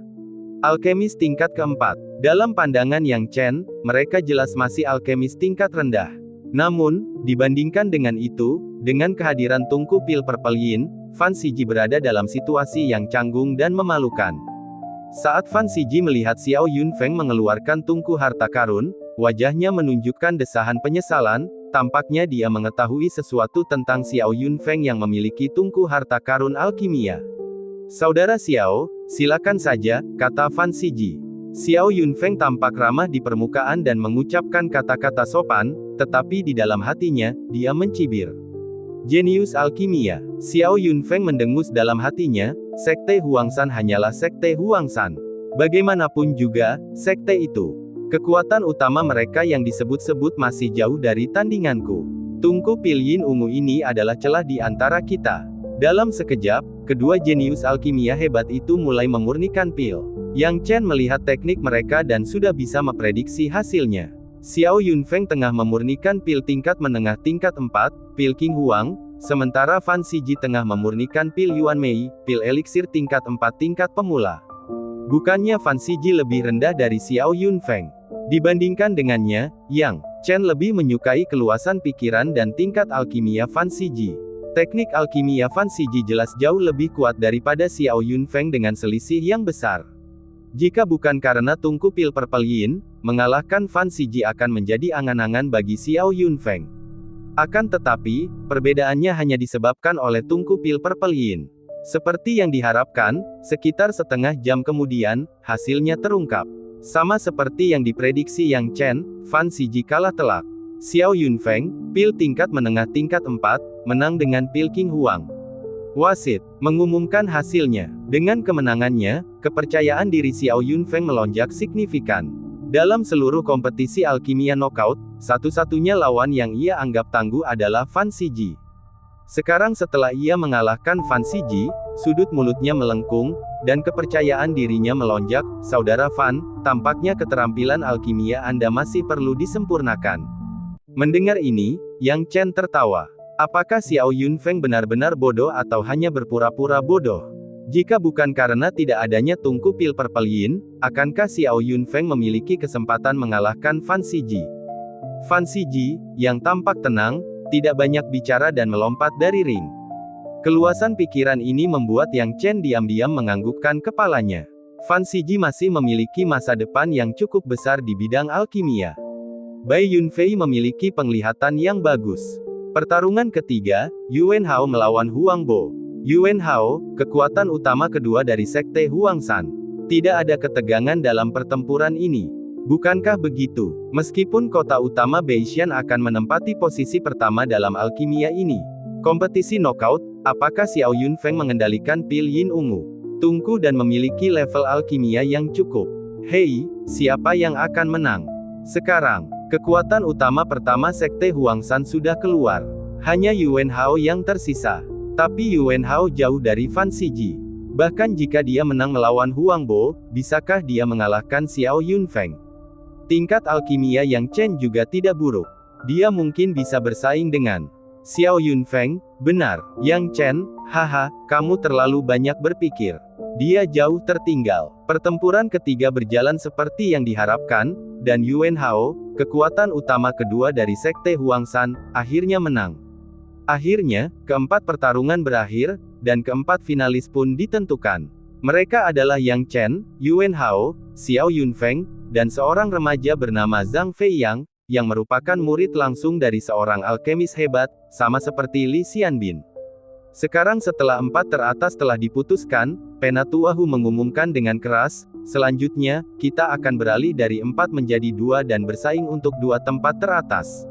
Speaker 1: Alkemis tingkat keempat. Dalam pandangan Yang Chen, mereka jelas masih alkemis tingkat rendah. Namun, dibandingkan dengan itu, dengan kehadiran tungku pil Purple Yin, Fan Siji berada dalam situasi yang canggung dan memalukan. Saat Fan Siji melihat Xiao Yunfeng mengeluarkan tungku harta karun, wajahnya menunjukkan desahan penyesalan, tampaknya dia mengetahui sesuatu tentang Xiao Yunfeng yang memiliki tungku harta karun alkimia. "Saudara Xiao, silakan saja," kata Fan Siji. Xiao Yunfeng tampak ramah di permukaan dan mengucapkan kata-kata sopan, tetapi di dalam hatinya, dia mencibir. Jenius alkimia. Xiao Yunfeng mendengus dalam hatinya, Sekte Huangshan hanyalah Sekte Huangshan. Bagaimanapun juga, sekte itu. Kekuatan utama mereka yang disebut-sebut masih jauh dari tandinganku. Tungku pil yin ungu ini adalah celah di antara kita. Dalam sekejap, kedua jenius alkimia hebat itu mulai memurnikan pil. Yang Chen melihat teknik mereka dan sudah bisa memprediksi hasilnya. Xiao Yunfeng tengah memurnikan pil tingkat menengah tingkat 4, pil Qing Huang, sementara Fan Siji tengah memurnikan pil Yuan Mei, pil eliksir tingkat 4 tingkat pemula. Bukannya Fan Siji lebih rendah dari Xiao Yunfeng. Dibandingkan dengannya, Yang Chen lebih menyukai keluasan pikiran dan tingkat alkimia Fan Siji. Teknik alkimia Fan Siji jelas jauh lebih kuat daripada Xiao Yunfeng dengan selisih yang besar. Jika bukan karena tungku pil Purple Yin, mengalahkan Fan Siji akan menjadi angan-angan bagi Xiao Yunfeng. Akan tetapi, perbedaannya hanya disebabkan oleh tungku pil Purple Yin. Seperti yang diharapkan, sekitar setengah jam kemudian, hasilnya terungkap. Sama seperti yang diprediksi Yang Chen, Fan Siji kalah telak. Xiao Yunfeng, pil tingkat menengah tingkat 4, menang dengan pil Qing Huang. Wasit mengumumkan hasilnya. Dengan kemenangannya, kepercayaan diri Xiao Yunfeng melonjak signifikan. Dalam seluruh kompetisi alkimia knockout, satu-satunya lawan yang ia anggap tangguh adalah Fan Siji. Sekarang setelah ia mengalahkan Fan Siji, sudut mulutnya melengkung, dan kepercayaan dirinya melonjak. Saudara Fan, tampaknya keterampilan alkimia Anda masih perlu disempurnakan. Mendengar ini, Yang Chen tertawa. Apakah Xiao Yunfeng benar-benar bodoh atau hanya berpura-pura bodoh? Jika bukan karena tidak adanya tungku pil Purple Yin, akankah Xiao Yunfeng memiliki kesempatan mengalahkan Fan Siji? Fan Siji, yang tampak tenang, tidak banyak bicara dan melompat dari ring. Keluasan pikiran ini membuat Yang Chen diam-diam menganggukkan kepalanya. Fan Siji masih memiliki masa depan yang cukup besar di bidang alkimia. Bai Yunfei memiliki penglihatan yang bagus. Pertarungan ketiga, Yuan Hao melawan Huang Bo. Yuan Hao, kekuatan utama kedua dari sekte Huang San. Tidak ada ketegangan dalam pertempuran ini. Bukankah begitu? Meskipun kota utama Beixian akan menempati posisi pertama dalam alkimia ini. Kompetisi knockout, apakah Xiao Yunfeng mengendalikan pil yin ungu? Tungku dan memiliki level alkimia yang cukup. Hei, siapa yang akan menang? Sekarang, kekuatan utama pertama sekte Huang San sudah keluar. Hanya Yuan Hao yang tersisa. Tapi Yuan Hao jauh dari Fan Siji. Bahkan jika dia menang melawan Huang Bo, bisakah dia mengalahkan Xiao Yunfeng? Tingkat alkimia Yang Chen juga tidak buruk. Dia mungkin bisa bersaing dengan Xiao Yunfeng. Benar, Yang Chen, haha, kamu terlalu banyak berpikir. Dia jauh tertinggal. Pertempuran ketiga berjalan seperti yang diharapkan, dan Yuan Hao, kekuatan utama kedua dari sekte Huang San, akhirnya menang. Akhirnya, keempat pertarungan berakhir, dan keempat finalis pun ditentukan. Mereka adalah Yang Chen, Yuan Hao, Xiao Yunfeng, dan seorang remaja bernama Zhang Feiyang, yang merupakan murid langsung dari seorang alkemis hebat, sama seperti Li Xianbin. Sekarang setelah empat teratas telah diputuskan, Penatua Hu mengumumkan dengan keras, selanjutnya, kita akan beralih dari 4 menjadi 2 dan bersaing untuk 2 tempat teratas.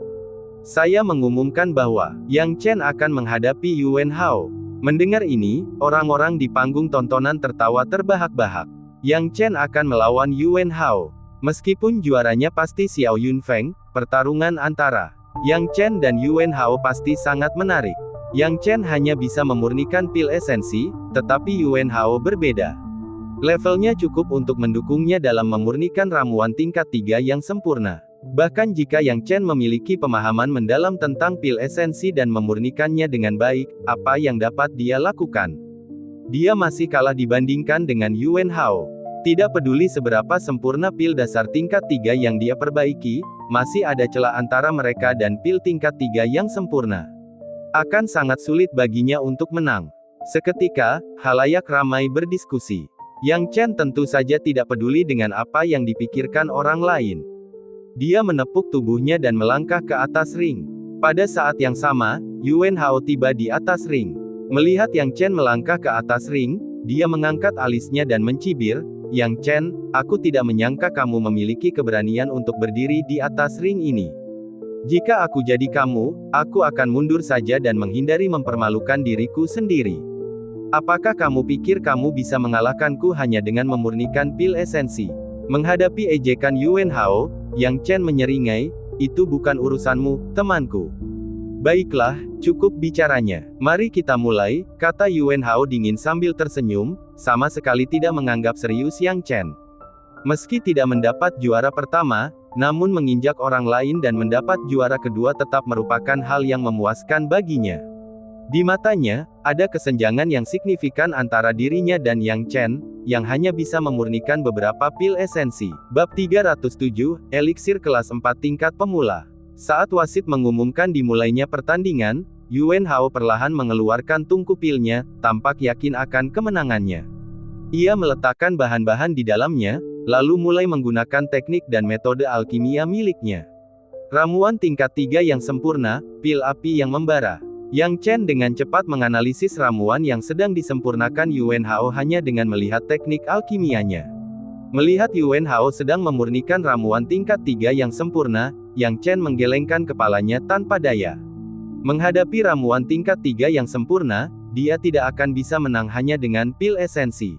Speaker 1: Saya mengumumkan bahwa, Yang Chen akan menghadapi Yuan Hao. Mendengar ini, orang-orang di panggung tontonan tertawa terbahak-bahak. Yang Chen akan melawan Yuan Hao. Meskipun juaranya pasti Xiao Yunfeng, pertarungan antara Yang Chen dan Yuan Hao pasti sangat menarik. Yang Chen hanya bisa memurnikan pil esensi, tetapi Yuan Hao berbeda. Levelnya cukup untuk mendukungnya dalam memurnikan ramuan tingkat 3 yang sempurna. Bahkan jika Yang Chen memiliki pemahaman mendalam tentang pil esensi dan memurnikannya dengan baik, apa yang dapat dia lakukan? Dia masih kalah dibandingkan dengan Yuan Hao. Tidak peduli seberapa sempurna pil dasar tingkat 3 yang dia perbaiki, masih ada celah antara mereka dan pil tingkat 3 yang sempurna. Akan sangat sulit baginya untuk menang. Seketika, halayak ramai berdiskusi. Yang Chen tentu saja tidak peduli dengan apa yang dipikirkan orang lain. Dia menepuk tubuhnya dan melangkah ke atas ring. Pada saat yang sama, Yuan Hao tiba di atas ring. Melihat Yang Chen melangkah ke atas ring, dia mengangkat alisnya dan mencibir, Yang Chen, aku tidak menyangka kamu memiliki keberanian untuk berdiri di atas ring ini. Jika aku jadi kamu, aku akan mundur saja dan menghindari mempermalukan diriku sendiri. Apakah kamu pikir kamu bisa mengalahkanku hanya dengan memurnikan pil esensi? Menghadapi ejekan Yuan Hao, Yang Chen menyeringai, itu bukan urusanmu, temanku. Baiklah, cukup bicaranya. Mari kita mulai, kata Yuan Hao dingin sambil tersenyum, sama sekali tidak menganggap serius Yang Chen. Meski tidak mendapat juara pertama, namun menginjak orang lain dan mendapat juara kedua tetap merupakan hal yang memuaskan baginya. Di matanya, ada kesenjangan yang signifikan antara dirinya dan Yang Chen, yang hanya bisa memurnikan beberapa pil esensi. Bab 307, Eliksir kelas 4 tingkat pemula. Saat wasit mengumumkan dimulainya pertandingan, Yuan Hao perlahan mengeluarkan tungku pilnya, tampak yakin akan kemenangannya. Ia meletakkan bahan-bahan di dalamnya, lalu mulai menggunakan teknik dan metode alkimia miliknya. Ramuan tingkat 3 yang sempurna, pil api yang membara. Yang Chen dengan cepat menganalisis ramuan yang sedang disempurnakan Yuan Hao hanya dengan melihat teknik alkimianya. Melihat Yuan Hao sedang memurnikan ramuan tingkat 3 yang sempurna, Yang Chen menggelengkan kepalanya tanpa daya. Menghadapi ramuan tingkat 3 yang sempurna, dia tidak akan bisa menang hanya dengan pil esensi.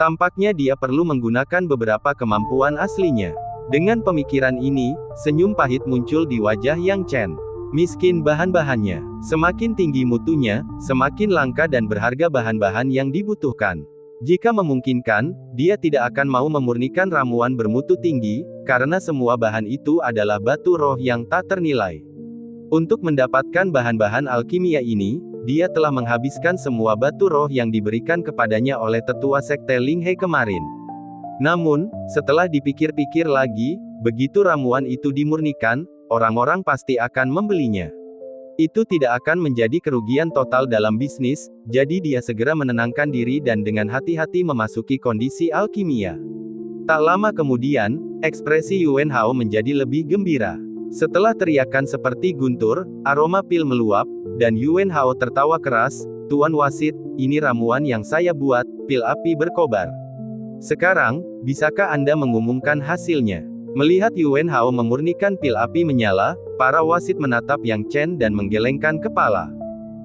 Speaker 1: Tampaknya dia perlu menggunakan beberapa kemampuan aslinya. Dengan pemikiran ini, senyum pahit muncul di wajah Yang Chen. Miskin bahan-bahannya. Semakin tinggi mutunya, semakin langka dan berharga bahan-bahan yang dibutuhkan. Jika memungkinkan, dia tidak akan mau memurnikan ramuan bermutu tinggi, karena semua bahan itu adalah batu roh yang tak ternilai. Untuk mendapatkan bahan-bahan alkimia ini, dia telah menghabiskan semua batu roh yang diberikan kepadanya oleh tetua sekte Ling He kemarin. Namun, setelah dipikir-pikir lagi, begitu ramuan itu dimurnikan, orang-orang pasti akan membelinya. Itu tidak akan menjadi kerugian total dalam bisnis, jadi dia segera menenangkan diri dan dengan hati-hati memasuki kondisi alkimia. Tak lama kemudian, ekspresi Yuan Hao menjadi lebih gembira. Setelah teriakan seperti guntur, aroma pil meluap, dan Yuan Hao tertawa keras, "Tuan wasit, ini ramuan yang saya buat, pil api berkobar. Sekarang, bisakah Anda mengumumkan hasilnya?" Melihat Yuan Hao memurnikan pil api menyala, para wasit menatap Yang Chen dan menggelengkan kepala.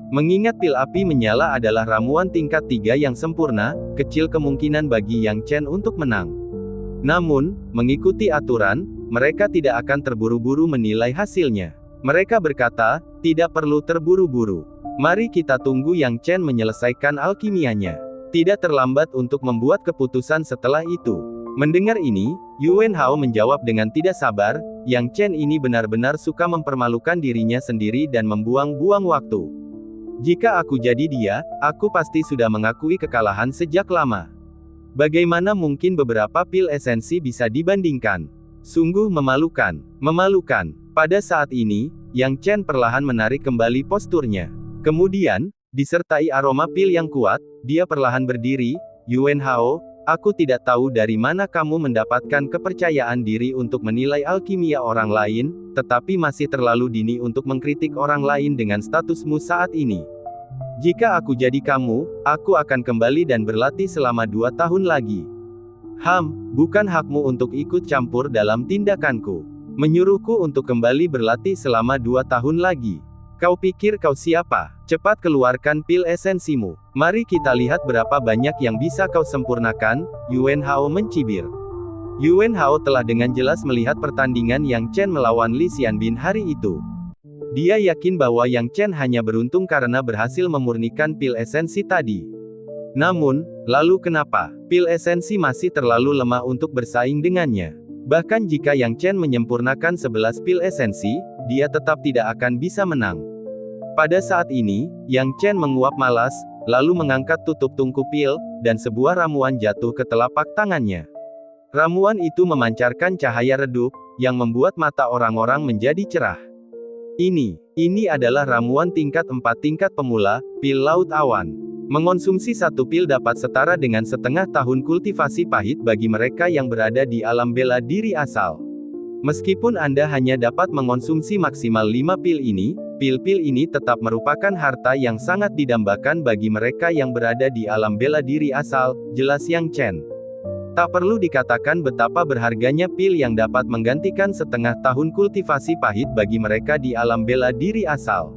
Speaker 1: Mengingat pil api menyala adalah ramuan tingkat 3 yang sempurna, kecil kemungkinan bagi Yang Chen untuk menang. Namun, mengikuti aturan, mereka tidak akan terburu-buru menilai hasilnya. Mereka berkata, tidak perlu terburu-buru. Mari kita tunggu Yang Chen menyelesaikan alkimianya. Tidak terlambat untuk membuat keputusan setelah itu. Mendengar ini, Yuan Hao menjawab dengan tidak sabar, Yang Chen ini benar-benar suka mempermalukan dirinya sendiri dan membuang-buang waktu. Jika aku jadi dia, aku pasti sudah mengakui kekalahan sejak lama. Bagaimana mungkin beberapa pil esensi bisa dibandingkan? Sungguh memalukan. Memalukan. Pada saat ini, Yang Chen perlahan menarik kembali posturnya. Kemudian, disertai aroma pil yang kuat, dia perlahan berdiri, "Yuan Hao, aku tidak tahu dari mana kamu mendapatkan kepercayaan diri untuk menilai alkimia orang lain, tetapi masih terlalu dini untuk mengkritik orang lain dengan statusmu saat ini. Jika aku jadi kamu, aku akan kembali dan berlatih selama 2 tahun lagi." Bukan hakmu untuk ikut campur dalam tindakanku. Menyuruhku untuk kembali berlatih selama 2 tahun lagi. Kau pikir kau siapa? Cepat keluarkan pil esensimu. Mari kita lihat berapa banyak yang bisa kau sempurnakan, Yuan Hao mencibir. Yuan Hao telah dengan jelas melihat pertandingan Yang Chen melawan Li Xianbin hari itu. Dia yakin bahwa Yang Chen hanya beruntung karena berhasil memurnikan pil esensi tadi. Namun, lalu kenapa? Pil esensi masih terlalu lemah untuk bersaing dengannya. Bahkan jika Yang Chen menyempurnakan 11 pil esensi, dia tetap tidak akan bisa menang. Pada saat ini, Yang Chen menguap malas, lalu mengangkat tutup tungku pil, dan sebuah ramuan jatuh ke telapak tangannya. Ramuan itu memancarkan cahaya redup, yang membuat mata orang-orang menjadi cerah. Ini adalah ramuan tingkat 4 tingkat pemula, pil Laut Awan. Mengonsumsi 1 pil dapat setara dengan setengah tahun kultivasi pahit bagi mereka yang berada di alam bela diri asal. Meskipun Anda hanya dapat mengonsumsi maksimal 5 pil ini, pil-pil ini tetap merupakan harta yang sangat didambakan bagi mereka yang berada di alam bela diri asal, jelas Yang Chen. Tak perlu dikatakan betapa berharganya pil yang dapat menggantikan setengah tahun kultivasi pahit bagi mereka di alam bela diri asal.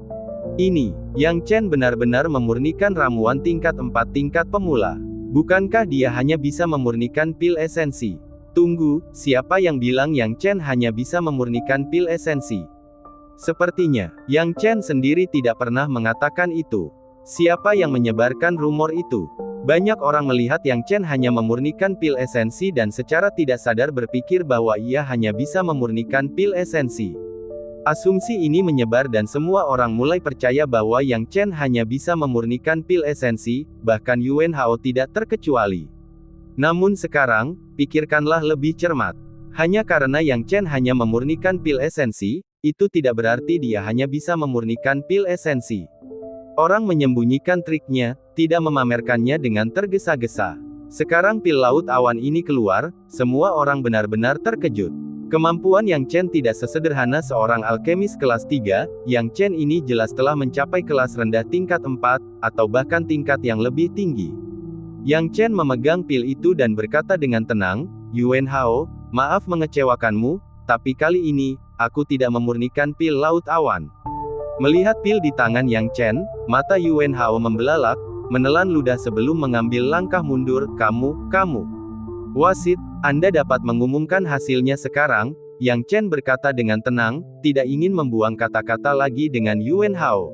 Speaker 1: Ini Yang Chen benar-benar memurnikan ramuan tingkat 4 tingkat pemula. Bukankah dia hanya bisa memurnikan pil esensi? Tunggu, siapa yang bilang Yang Chen hanya bisa memurnikan pil esensi? Sepertinya, Yang Chen sendiri tidak pernah mengatakan itu. Siapa yang menyebarkan rumor itu? Banyak orang melihat Yang Chen hanya memurnikan pil esensi dan secara tidak sadar berpikir bahwa ia hanya bisa memurnikan pil esensi. Asumsi ini menyebar dan semua orang mulai percaya bahwa Yang Chen hanya bisa memurnikan pil esensi, bahkan Yuan Hao tidak terkecuali. Namun sekarang, pikirkanlah lebih cermat. Hanya karena Yang Chen hanya memurnikan pil esensi, itu tidak berarti dia hanya bisa memurnikan pil esensi. Orang menyembunyikan triknya, tidak memamerkannya dengan tergesa-gesa. Sekarang pil laut awan ini keluar, semua orang benar-benar terkejut. Kemampuan Yang Chen tidak sesederhana seorang alkemis kelas 3, Yang Chen ini jelas telah mencapai kelas rendah tingkat 4, atau bahkan tingkat yang lebih tinggi. Yang Chen memegang pil itu dan berkata dengan tenang, Yuan Hao, maaf mengecewakanmu, tapi kali ini, aku tidak memurnikan pil laut awan. Melihat pil di tangan Yang Chen, mata Yuan Hao membelalak, menelan ludah sebelum mengambil langkah mundur, kamu. Wasit, Anda dapat mengumumkan hasilnya sekarang, Yang Chen berkata dengan tenang, tidak ingin membuang kata-kata lagi dengan Yuan Hao.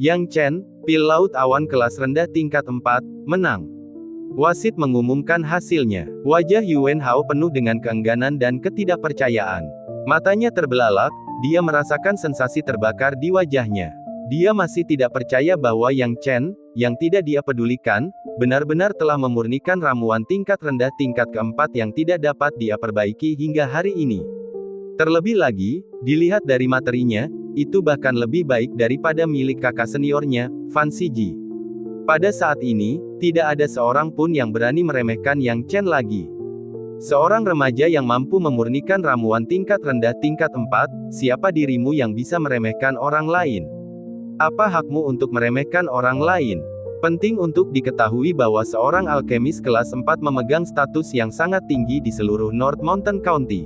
Speaker 1: Yang Chen, pil laut awan kelas rendah tingkat 4, menang. Wasit mengumumkan hasilnya. Wajah Yuan Hao penuh dengan keengganan dan ketidakpercayaan. Matanya terbelalak, dia merasakan sensasi terbakar di wajahnya. Dia masih tidak percaya bahwa Yang Chen, yang tidak dia pedulikan, benar-benar telah memurnikan ramuan tingkat rendah tingkat keempat yang tidak dapat dia perbaiki hingga hari ini. Terlebih lagi, dilihat dari materinya, itu bahkan lebih baik daripada milik kakak seniornya, Fan Siji. Pada saat ini, tidak ada seorang pun yang berani meremehkan Yang Chen lagi. Seorang remaja yang mampu memurnikan ramuan tingkat rendah tingkat 4, siapa dirimu yang bisa meremehkan orang lain? Apa hakmu untuk meremehkan orang lain? Penting untuk diketahui bahwa seorang alkemis kelas 4 memegang status yang sangat tinggi di seluruh North Mountain County.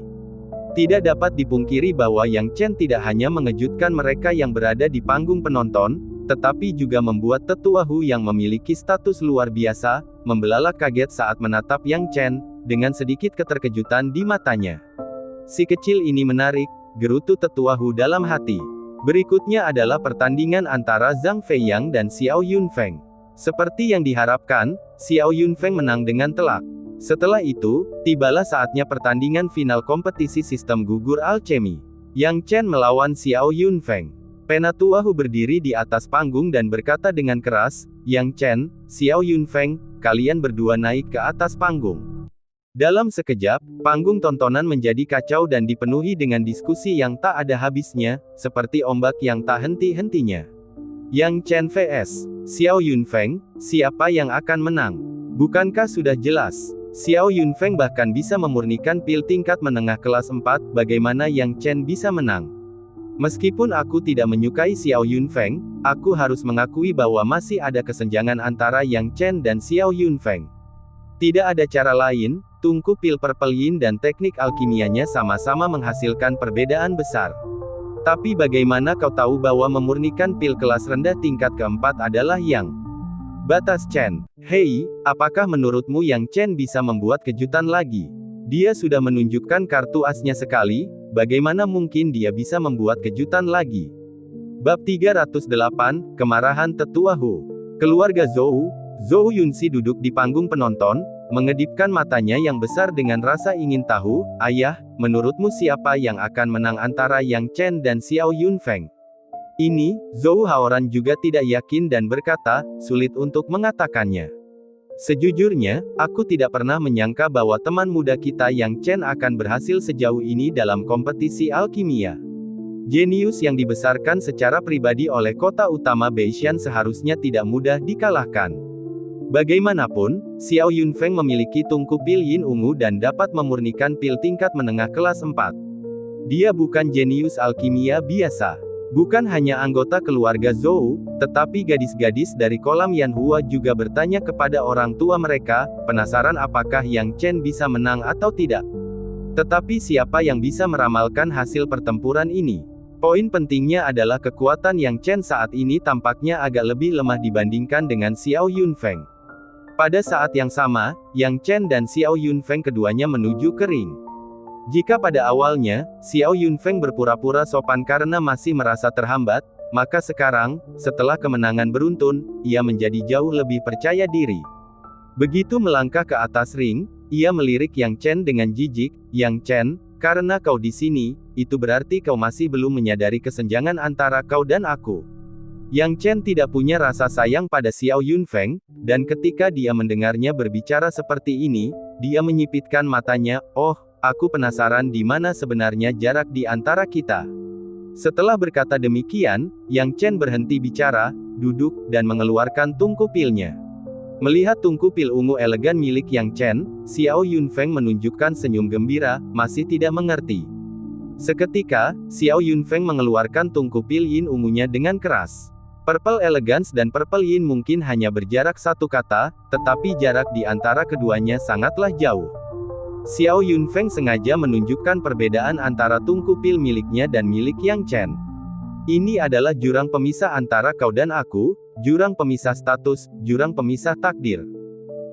Speaker 1: Tidak dapat dipungkiri bahwa Yang Chen tidak hanya mengejutkan mereka yang berada di panggung penonton, tetapi juga membuat tetua Hu yang memiliki status luar biasa, membelalak kaget saat menatap Yang Chen, dengan sedikit keterkejutan di matanya. Si kecil ini menarik, gerutu tetua Hu dalam hati. Berikutnya adalah pertandingan antara Zhang Feiyang dan Xiao Yunfeng. Seperti yang diharapkan, Xiao Yunfeng menang dengan telak. Setelah itu, tibalah saatnya pertandingan final kompetisi sistem gugur alchemy. Yang Chen melawan Xiao Yunfeng. Penatua Hu berdiri di atas panggung dan berkata dengan keras, Yang Chen, Xiao Yunfeng, kalian berdua naik ke atas panggung. Dalam sekejap, panggung tontonan menjadi kacau dan dipenuhi dengan diskusi yang tak ada habisnya, seperti ombak yang tak henti-hentinya. Yang Chen vs Xiao Yunfeng, siapa yang akan menang? Bukankah sudah jelas? Xiao Yunfeng bahkan bisa memurnikan pil tingkat menengah kelas 4, bagaimana Yang Chen bisa menang? Meskipun aku tidak menyukai Xiao Yunfeng, aku harus mengakui bahwa masih ada kesenjangan antara Yang Chen dan Xiao Yunfeng. Tidak ada cara lain, tungku pil Purple Yin dan teknik alkimianya sama-sama menghasilkan perbedaan besar. Tapi bagaimana kau tahu bahwa memurnikan pil kelas rendah tingkat keempat adalah yang batas Chen? Hei, apakah menurutmu Yang Chen bisa membuat kejutan lagi? Dia sudah menunjukkan kartu asnya sekali, bagaimana mungkin dia bisa membuat kejutan lagi? Bab 308, Kemarahan Tetua Hu. Keluarga Zhou Yunxi duduk di panggung penonton, mengedipkan matanya yang besar dengan rasa ingin tahu, ayah, menurutmu siapa yang akan menang antara Yang Chen dan Xiao Yunfeng? Ini, Zhou Haoran juga tidak yakin dan berkata, sulit untuk mengatakannya. Sejujurnya, aku tidak pernah menyangka bahwa teman muda kita Yang Chen akan berhasil sejauh ini dalam kompetisi alkimia. Jenius yang dibesarkan secara pribadi oleh kota utama Beishan seharusnya tidak mudah dikalahkan. Bagaimanapun, Xiao Yunfeng memiliki tungku pil yin ungu dan dapat memurnikan pil tingkat menengah kelas 4. Dia bukan jenius alkimia biasa. Bukan hanya anggota keluarga Zhou, tetapi gadis-gadis dari kolam Yanhua juga bertanya kepada orang tua mereka, penasaran apakah Yang Chen bisa menang atau tidak. Tetapi siapa yang bisa meramalkan hasil pertempuran ini? Poin pentingnya adalah kekuatan Yang Chen saat ini tampaknya agak lebih lemah dibandingkan dengan Xiao Yunfeng. Pada saat yang sama, Yang Chen dan Xiao Yunfeng keduanya menuju ke ring. Jika pada awalnya, Xiao Yunfeng berpura-pura sopan karena masih merasa terhambat, maka sekarang, setelah kemenangan beruntun, ia menjadi jauh lebih percaya diri. Begitu melangkah ke atas ring, ia melirik Yang Chen dengan jijik, "Yang Chen, karena kau di sini, itu berarti kau masih belum menyadari kesenjangan antara kau dan aku." Yang Chen tidak punya rasa sayang pada Xiao Yunfeng, dan ketika dia mendengarnya berbicara seperti ini, dia menyipitkan matanya, "Oh, aku penasaran di mana sebenarnya jarak di antara kita." Setelah berkata demikian, Yang Chen berhenti bicara, duduk, dan mengeluarkan tungku pilnya. Melihat tungku pil ungu elegan milik Yang Chen, Xiao Yunfeng menunjukkan senyum gembira, masih tidak mengerti. Seketika, Xiao Yunfeng mengeluarkan tungku pil yin ungunya dengan keras. Purple Elegance dan Purple Yin mungkin hanya berjarak satu kata, tetapi jarak di antara keduanya sangatlah jauh. Xiao Yunfeng sengaja menunjukkan perbedaan antara tungku pil miliknya dan milik Yang Chen. "Ini adalah jurang pemisah antara kau dan aku, jurang pemisah status, jurang pemisah takdir."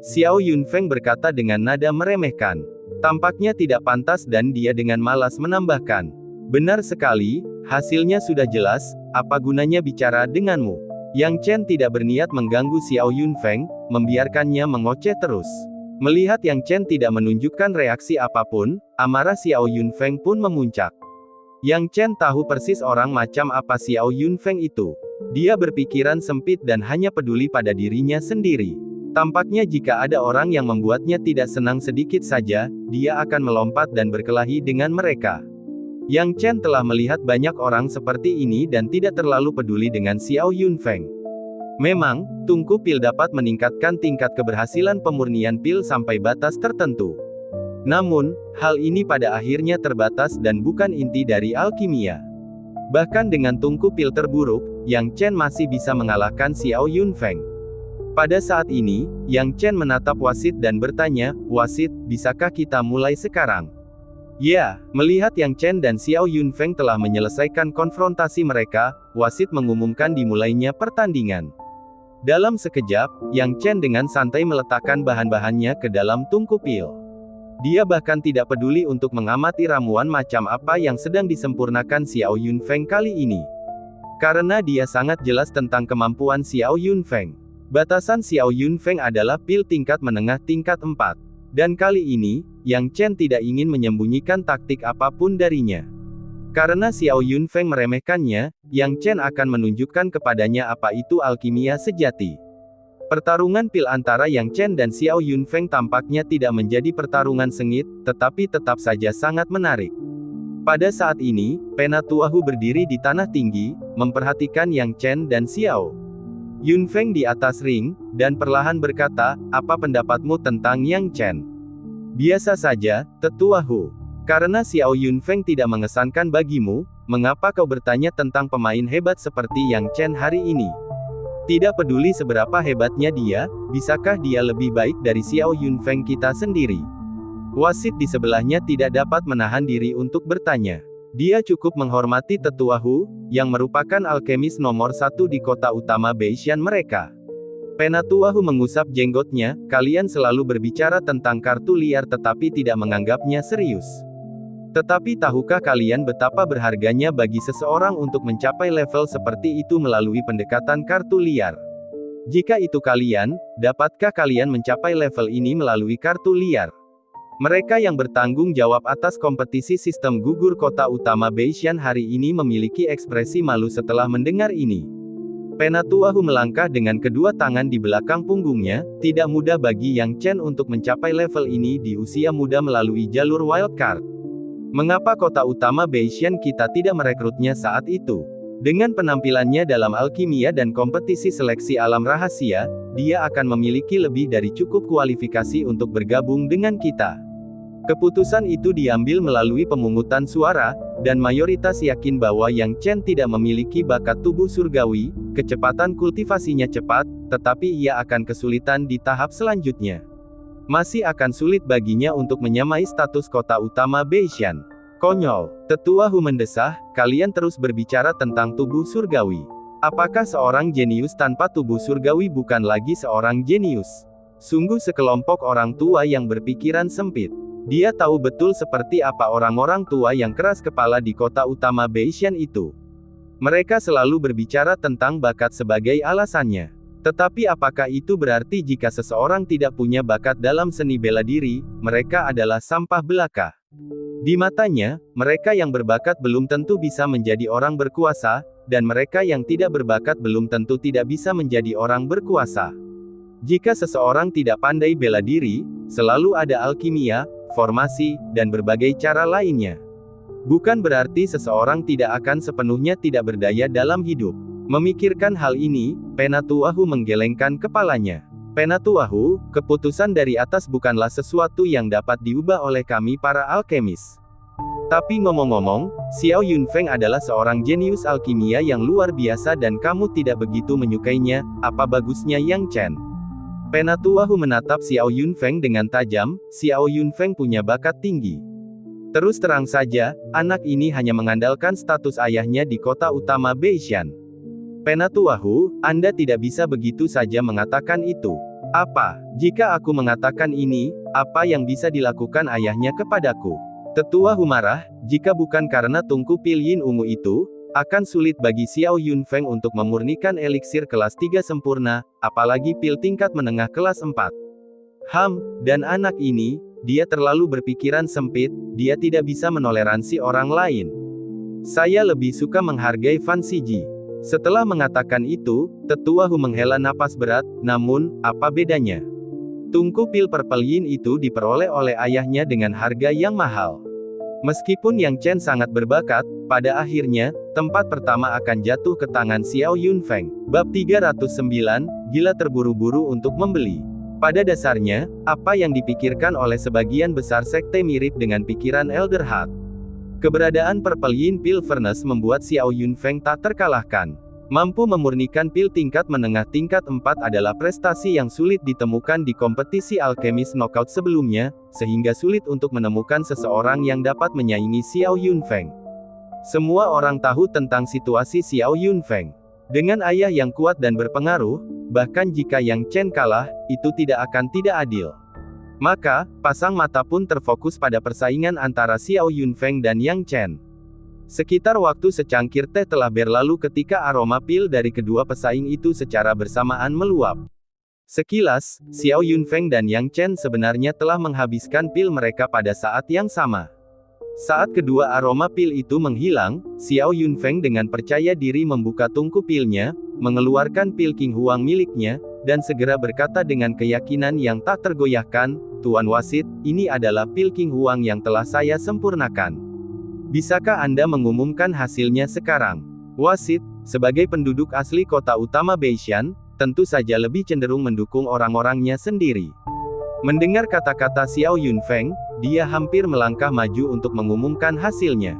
Speaker 1: Xiao Yunfeng berkata dengan nada meremehkan. Tampaknya tidak pantas dan dia dengan malas menambahkan, "Benar sekali, hasilnya sudah jelas, apa gunanya bicara denganmu?" Yang Chen tidak berniat mengganggu Xiao Yunfeng, membiarkannya mengoceh terus. Melihat Yang Chen tidak menunjukkan reaksi apapun, amarah Xiao Yunfeng pun memuncak. Yang Chen tahu persis orang macam apa Xiao Yunfeng itu. Dia berpikiran sempit dan hanya peduli pada dirinya sendiri. Tampaknya jika ada orang yang membuatnya tidak senang sedikit saja, dia akan melompat dan berkelahi dengan mereka. Yang Chen telah melihat banyak orang seperti ini dan tidak terlalu peduli dengan Xiao Yunfeng. Memang, tungku pil dapat meningkatkan tingkat keberhasilan pemurnian pil sampai batas tertentu. Namun, hal ini pada akhirnya terbatas dan bukan inti dari alkimia. Bahkan dengan tungku pil terburuk, Yang Chen masih bisa mengalahkan Xiao Yunfeng. Pada saat ini, Yang Chen menatap wasit dan bertanya, "Wasit, bisakah kita mulai sekarang?" Ya, melihat Yang Chen dan Xiao Yunfeng telah menyelesaikan konfrontasi mereka, wasit mengumumkan dimulainya pertandingan. Dalam sekejap, Yang Chen dengan santai meletakkan bahan-bahannya ke dalam tungku pil. Dia bahkan tidak peduli untuk mengamati ramuan macam apa yang sedang disempurnakan Xiao Yunfeng kali ini. Karena dia sangat jelas tentang kemampuan Xiao Yunfeng. Batasan Xiao Yunfeng adalah pil tingkat menengah tingkat 4. Dan kali ini, Yang Chen tidak ingin menyembunyikan taktik apapun darinya. Karena Xiao Yunfeng meremehkannya, Yang Chen akan menunjukkan kepadanya apa itu alkimia sejati. Pertarungan pil antara Yang Chen dan Xiao Yunfeng tampaknya tidak menjadi pertarungan sengit, tetapi tetap saja sangat menarik. Pada saat ini, Penatuahu berdiri di tanah tinggi, memperhatikan Yang Chen dan Xiao Yunfeng di atas ring, dan perlahan berkata, "Apa pendapatmu tentang Yang Chen?" "Biasa saja, Tetuahu. Karena Xiao Yunfeng tidak mengesankan bagimu, mengapa kau bertanya tentang pemain hebat seperti Yang Chen hari ini? Tidak peduli seberapa hebatnya dia, bisakah dia lebih baik dari Xiao Yunfeng kita sendiri?" Wasit di sebelahnya tidak dapat menahan diri untuk bertanya. Dia cukup menghormati Tetuahu, yang merupakan alkemis nomor 1 di kota utama Beishan mereka. Penatuahu mengusap jenggotnya, "Kalian selalu berbicara tentang kartu liar tetapi tidak menganggapnya serius. Tetapi tahukah kalian betapa berharganya bagi seseorang untuk mencapai level seperti itu melalui pendekatan kartu liar? Jika itu kalian, dapatkah kalian mencapai level ini melalui kartu liar?" Mereka yang bertanggung jawab atas kompetisi sistem gugur kota utama Beishan hari ini memiliki ekspresi malu setelah mendengar ini. Penatuahu melangkah dengan kedua tangan di belakang punggungnya. Tidak mudah bagi Yang Chen untuk mencapai level ini di usia muda melalui jalur wildcard. Mengapa kota utama Beishan kita tidak merekrutnya saat itu? Dengan penampilannya dalam alkimia dan kompetisi seleksi alam rahasia, dia akan memiliki lebih dari cukup kualifikasi untuk bergabung dengan kita. Keputusan itu diambil melalui pemungutan suara, dan mayoritas yakin bahwa Yang Chen tidak memiliki bakat tubuh surgawi, kecepatan kultivasinya cepat, tetapi ia akan kesulitan di tahap selanjutnya. Masih akan sulit baginya untuk menyamai status kota utama Beishan. Konyol. Tetua Hu mendesah, kalian terus berbicara tentang tubuh surgawi. Apakah seorang jenius tanpa tubuh surgawi bukan lagi seorang jenius? Sungguh sekelompok orang tua yang berpikiran sempit. Dia tahu betul seperti apa orang-orang tua yang keras kepala di kota utama Beishan itu. Mereka selalu berbicara tentang bakat sebagai alasannya. Tetapi apakah itu berarti jika seseorang tidak punya bakat dalam seni bela diri, mereka adalah sampah belaka? Di matanya, mereka yang berbakat belum tentu bisa menjadi orang berkuasa, dan mereka yang tidak berbakat belum tentu tidak bisa menjadi orang berkuasa. Jika seseorang tidak pandai bela diri, selalu ada alkimia, formasi, dan berbagai cara lainnya. Bukan berarti seseorang tidak akan sepenuhnya tidak berdaya dalam hidup. Memikirkan hal ini, Penatua Hu menggelengkan kepalanya. Penatua Hu, keputusan dari atas bukanlah sesuatu yang dapat diubah oleh kami para alkemis. Tapi ngomong-ngomong, Xiao Yunfeng adalah seorang jenius alkimia yang luar biasa dan kamu tidak begitu menyukainya, apa bagusnya Yang Chen? Penatua Hu menatap Xiao Yunfeng dengan tajam. Xiao Yunfeng punya bakat tinggi. Terus terang saja, anak ini hanya mengandalkan status ayahnya di kota utama Beishan. Penatua Hu, Anda tidak bisa begitu saja mengatakan itu. Apa, jika aku mengatakan ini, apa yang bisa dilakukan ayahnya kepadaku? Tetua Hu marah, jika bukan karena tungku pil yin ungu itu, akan sulit bagi Xiao Yunfeng untuk memurnikan eliksir kelas 3 sempurna, apalagi pil tingkat menengah kelas 4. Dan anak ini, dia terlalu berpikiran sempit, dia tidak bisa menoleransi orang lain. Saya lebih suka menghargai Fan Siji. Setelah mengatakan itu, Tetua Hu menghela napas berat, namun, apa bedanya? Tungku pil purple yin itu diperoleh oleh ayahnya dengan harga yang mahal. Meskipun Yang Chen sangat berbakat, pada akhirnya, tempat pertama akan jatuh ke tangan Xiao Yunfeng. Bab 309, gila terburu-buru untuk membeli. Pada dasarnya, apa yang dipikirkan oleh sebagian besar sekte mirip dengan pikiran Elder Hat. Keberadaan Purple Yin Pil Furnace membuat Xiao Yunfeng tak terkalahkan. Mampu memurnikan pil tingkat menengah tingkat 4 adalah prestasi yang sulit ditemukan di kompetisi alkemis knockout sebelumnya, sehingga sulit untuk menemukan seseorang yang dapat menyaingi Xiao Yunfeng. Semua orang tahu tentang situasi Xiao Yunfeng. Dengan ayah yang kuat dan berpengaruh, bahkan jika Yang Chen kalah, itu tidak akan tidak adil. Maka, pasang mata pun terfokus pada persaingan antara Xiao Yunfeng dan Yang Chen. Sekitar waktu secangkir teh telah berlalu ketika aroma pil dari kedua pesaing itu secara bersamaan meluap. Sekilas, Xiao Yunfeng dan Yang Chen sebenarnya telah menghabiskan pil mereka pada saat yang sama. Saat kedua aroma pil itu menghilang, Xiao Yunfeng dengan percaya diri membuka tungku pilnya, mengeluarkan pil King Huang miliknya, dan segera berkata dengan keyakinan yang tak tergoyahkan, "Tuan Wasit, ini adalah pil King Huang yang telah saya sempurnakan. Bisakah Anda mengumumkan hasilnya sekarang?" Wasit, sebagai penduduk asli kota utama Beishan, tentu saja lebih cenderung mendukung orang-orangnya sendiri. Mendengar kata-kata Xiao Yunfeng, dia hampir melangkah maju untuk mengumumkan hasilnya.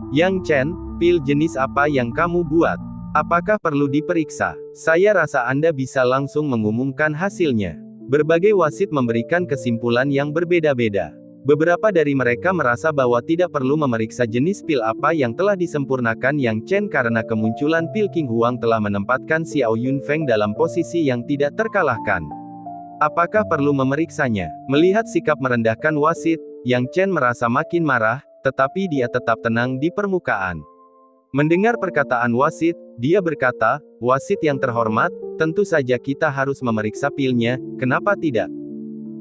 Speaker 1: "Yang Chen, pil jenis apa yang kamu buat? Apakah perlu diperiksa? Saya rasa Anda bisa langsung mengumumkan hasilnya." Berbagai wasit memberikan kesimpulan yang berbeda-beda. Beberapa dari mereka merasa bahwa tidak perlu memeriksa jenis pil apa yang telah disempurnakan Yang Chen karena kemunculan pil King Huang telah menempatkan Xiao Yunfeng dalam posisi yang tidak terkalahkan. Apakah perlu memeriksanya? Melihat sikap merendahkan wasit, Yang Chen merasa makin marah, tetapi dia tetap tenang di permukaan. Mendengar perkataan wasit, dia berkata, "Wasit yang terhormat, tentu saja kita harus memeriksa pilnya, kenapa tidak?"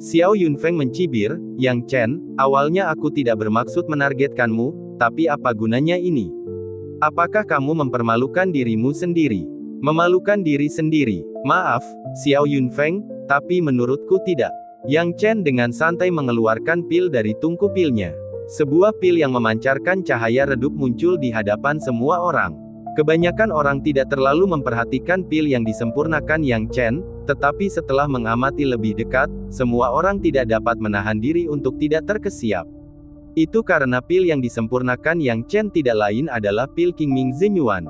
Speaker 1: Xiao Yunfeng mencibir, "Yang Chen, awalnya aku tidak bermaksud menargetkanmu, tapi apa gunanya ini? Apakah kamu mempermalukan dirimu sendiri? Memalukan diri sendiri? Maaf, Xiao Yunfeng, tapi menurutku tidak." Yang Chen dengan santai mengeluarkan pil dari tungku pilnya. Sebuah pil yang memancarkan cahaya redup muncul di hadapan semua orang. Kebanyakan orang tidak terlalu memperhatikan pil yang disempurnakan Yang Chen, tetapi setelah mengamati lebih dekat, semua orang tidak dapat menahan diri untuk tidak terkesiap. Itu karena pil yang disempurnakan Yang Chen tidak lain adalah pil King Ming Zenyuan.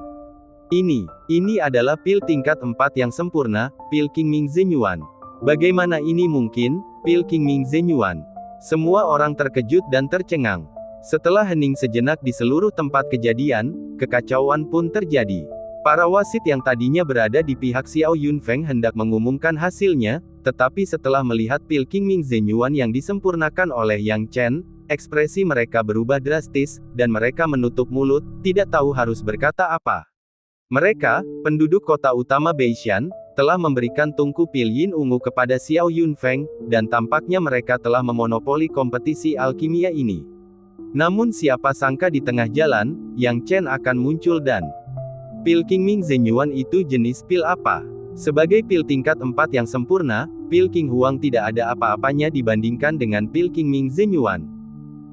Speaker 1: Ini adalah pil tingkat 4 yang sempurna, pil King Ming Zenyuan. Bagaimana ini mungkin, pil King Ming Zenyuan? Semua orang terkejut dan tercengang. Setelah hening sejenak di seluruh tempat kejadian, kekacauan pun terjadi. Para wasit yang tadinya berada di pihak Xiao Yunfeng hendak mengumumkan hasilnya, tetapi setelah melihat pil Qingming Zhenyuan yang disempurnakan oleh Yang Chen, ekspresi mereka berubah drastis, dan mereka menutup mulut, tidak tahu harus berkata apa. Mereka, penduduk kota utama Beishan, telah memberikan tungku pil Yin ungu kepada Xiao Yunfeng, dan tampaknya mereka telah memonopoli kompetisi alkimia ini. Namun siapa sangka di tengah jalan, Yang Chen akan muncul dan pil Qingming Zhenyuan itu jenis pil apa? Sebagai pil tingkat 4 yang sempurna, pil Qing Huang tidak ada apa-apanya dibandingkan dengan pil Qingming Zhenyuan.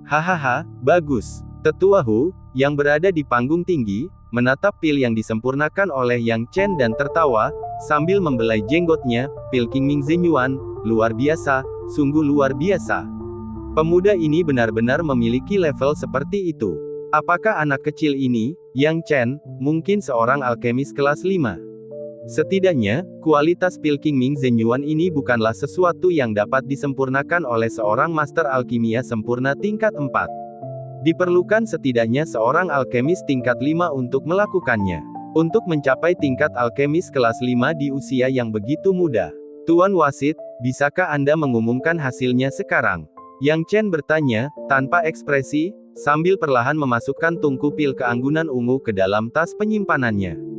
Speaker 1: Hahaha, bagus. Tetua Hu, yang berada di panggung tinggi, menatap pil yang disempurnakan oleh Yang Chen dan tertawa, sambil membelai jenggotnya. Pil Qingming Zhenyuan, luar biasa, sungguh luar biasa. Pemuda ini benar-benar memiliki level seperti itu. Apakah anak kecil ini, Yang Chen, mungkin seorang alkemis kelas 5? Setidaknya, kualitas pil Qingming Zhenyuan ini bukanlah sesuatu yang dapat disempurnakan oleh seorang master alkimia sempurna tingkat 4. Diperlukan setidaknya seorang alkemis tingkat 5 untuk melakukannya. Untuk mencapai tingkat alkemis kelas 5 di usia yang begitu muda. Tuan Wasit, bisakah Anda mengumumkan hasilnya sekarang? Yang Chen bertanya, tanpa ekspresi, sambil perlahan memasukkan tungku pil keanggunan ungu ke dalam tas penyimpanannya.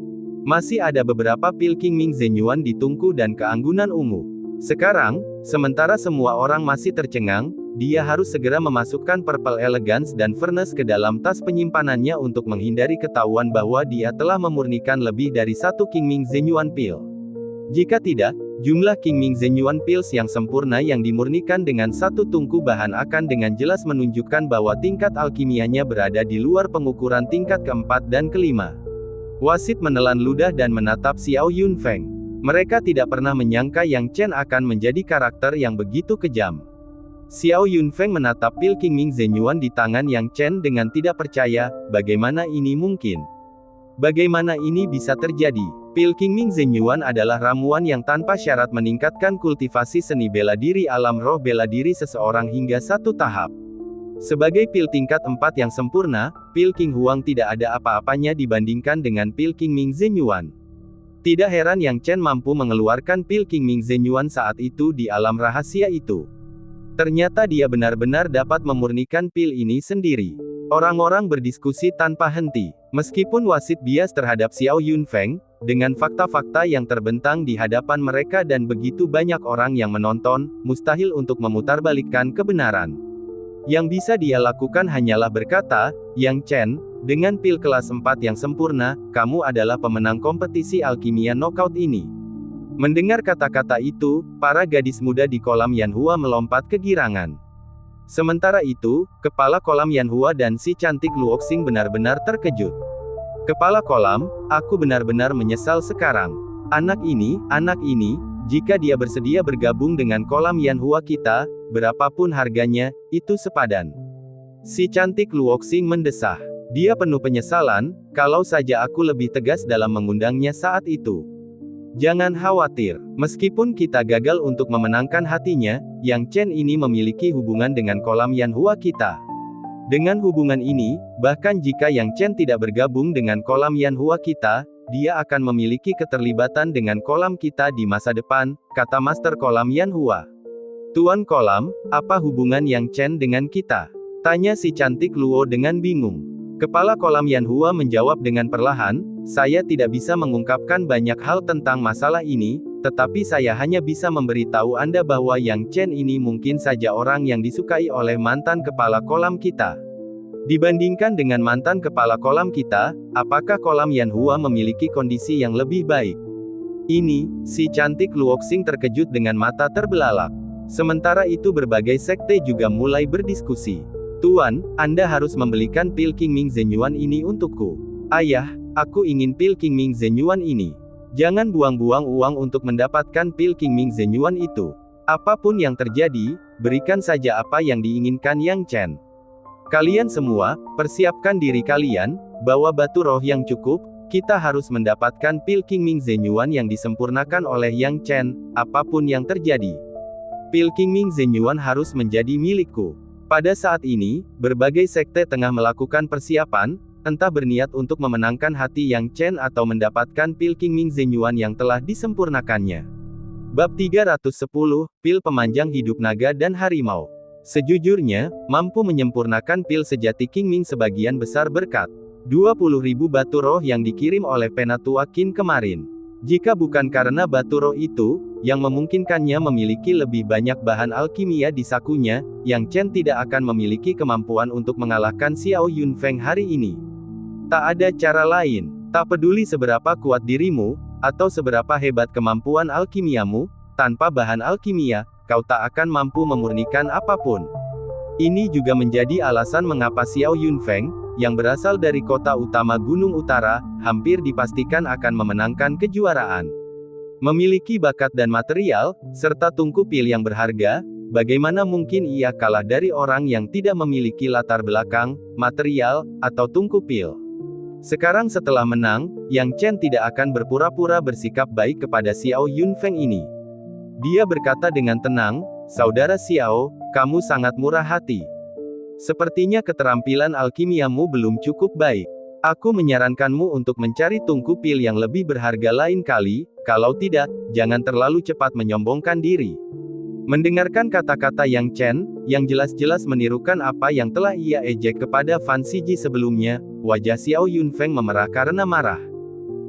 Speaker 1: Masih ada beberapa pil Qingming Zhenyuan di tungku dan keanggunan ungu. Sekarang, sementara semua orang masih tercengang, dia harus segera memasukkan Purple Elegance dan Furnace ke dalam tas penyimpanannya untuk menghindari ketahuan bahwa dia telah memurnikan lebih dari satu Qingming Zhenyuan pil. Jika tidak, jumlah Qingming Zhenyuan Pills yang sempurna yang dimurnikan dengan satu tungku bahan akan dengan jelas menunjukkan bahwa tingkat alkimianya berada di luar pengukuran tingkat keempat dan kelima. Wasit menelan ludah dan menatap Xiao Yunfeng. Mereka tidak pernah menyangka Yang Chen akan menjadi karakter yang begitu kejam. Xiao Yunfeng menatap pil Qingming Zhenyuan di tangan Yang Chen dengan tidak percaya, bagaimana ini mungkin? Bagaimana ini bisa terjadi? Pil Qingming Zhenyuan adalah ramuan yang tanpa syarat meningkatkan kultivasi seni bela diri alam roh bela diri seseorang hingga satu tahap. Sebagai pil tingkat 4 yang sempurna, pil Qing Huang tidak ada apa-apanya dibandingkan dengan pil Qingming Zhenyuan. Tidak heran Yang Chen mampu mengeluarkan pil Qingming Zhenyuan saat itu di alam rahasia itu. Ternyata dia benar-benar dapat memurnikan pil ini sendiri. Orang-orang berdiskusi tanpa henti. Meskipun wasit bias terhadap Xiao Yunfeng, dengan fakta-fakta yang terbentang di hadapan mereka dan begitu banyak orang yang menonton, mustahil untuk memutarbalikkan kebenaran. Yang bisa dia lakukan hanyalah berkata, Yang Chen, dengan pil kelas 4 yang sempurna, kamu adalah pemenang kompetisi alkimia knockout ini. Mendengar kata-kata itu, para gadis muda di kolam Yanhua melompat kegirangan. Sementara itu, kepala kolam Yanhua dan si cantik Luoxing benar-benar terkejut. Kepala kolam, aku benar-benar menyesal sekarang. Anak ini, jika dia bersedia bergabung dengan kolam Yanhua kita, berapapun harganya, itu sepadan. Si cantik Luoxing mendesah. Dia penuh penyesalan, kalau saja aku lebih tegas dalam mengundangnya saat itu. Jangan khawatir, meskipun kita gagal untuk memenangkan hatinya, Yang Chen ini memiliki hubungan dengan kolam Yanhua kita. Dengan hubungan ini, bahkan jika Yang Chen tidak bergabung dengan kolam Yanhua kita, dia akan memiliki keterlibatan dengan kolam kita di masa depan, kata Master Kolam Yanhua. Tuan Kolam, apa hubungan Yang Chen dengan kita? Tanya si cantik Luo dengan bingung. Kepala kolam Yanhua menjawab dengan perlahan, saya tidak bisa mengungkapkan banyak hal tentang masalah ini, tetapi saya hanya bisa memberitahu Anda bahwa Yang Chen ini mungkin saja orang yang disukai oleh mantan kepala kolam kita. Dibandingkan dengan mantan kepala kolam kita, apakah kolam Yanhua memiliki kondisi yang lebih baik? Ini, si cantik Luoxing terkejut dengan mata terbelalak. Sementara itu berbagai sekte juga mulai berdiskusi. Tuan, Anda harus membelikan pil Qingming Zhenyuan ini untukku. Ayah, aku ingin pil Qingming Zhenyuan ini. Jangan buang-buang uang untuk mendapatkan pil Qingming Zhenyuan itu. Apapun yang terjadi, berikan saja apa yang diinginkan Yang Chen. Kalian semua, persiapkan diri kalian, bawa batu roh yang cukup, kita harus mendapatkan pil Qingming Zhenyuan yang disempurnakan oleh Yang Chen, apapun yang terjadi. Pil Qingming Zhenyuan harus menjadi milikku. Pada saat ini, berbagai sekte tengah melakukan persiapan, entah berniat untuk memenangkan hati Yang Chen atau mendapatkan pil Qingming Zhenyuan yang telah disempurnakannya. Bab 310, Pil Pemanjang Hidup Naga dan Harimau. Sejujurnya, mampu menyempurnakan pil sejati Qingming sebagian besar berkat 20.000 batu roh yang dikirim oleh Penatua Qin kemarin. Jika bukan karena batu roh itu, yang memungkinkannya memiliki lebih banyak bahan alkimia di sakunya, Yang Chen tidak akan memiliki kemampuan untuk mengalahkan Xiao Yunfeng hari ini. Tak ada cara lain. Tak peduli seberapa kuat dirimu, atau seberapa hebat kemampuan alkimiamu, tanpa bahan alkimia, kau tak akan mampu memurnikan apapun. Ini juga menjadi alasan mengapa Xiao Yunfeng, yang berasal dari kota utama Gunung Utara, hampir dipastikan akan memenangkan kejuaraan. Memiliki bakat dan material, serta tungku pil yang berharga, bagaimana mungkin ia kalah dari orang yang tidak memiliki latar belakang, material, atau tungku pil? Sekarang setelah menang, Yang Chen tidak akan berpura-pura bersikap baik kepada Xiao Yunfeng ini. Dia berkata dengan tenang, "Saudara Xiao, kamu sangat murah hati. Sepertinya keterampilan alkimiamu belum cukup baik. Aku menyarankanmu untuk mencari tungku pil yang lebih berharga lain kali, kalau tidak, jangan terlalu cepat menyombongkan diri." Mendengarkan kata-kata Yang Chen, yang jelas-jelas menirukan apa yang telah ia ejek kepada Fan Siji sebelumnya, wajah Xiao Yunfeng memerah karena marah.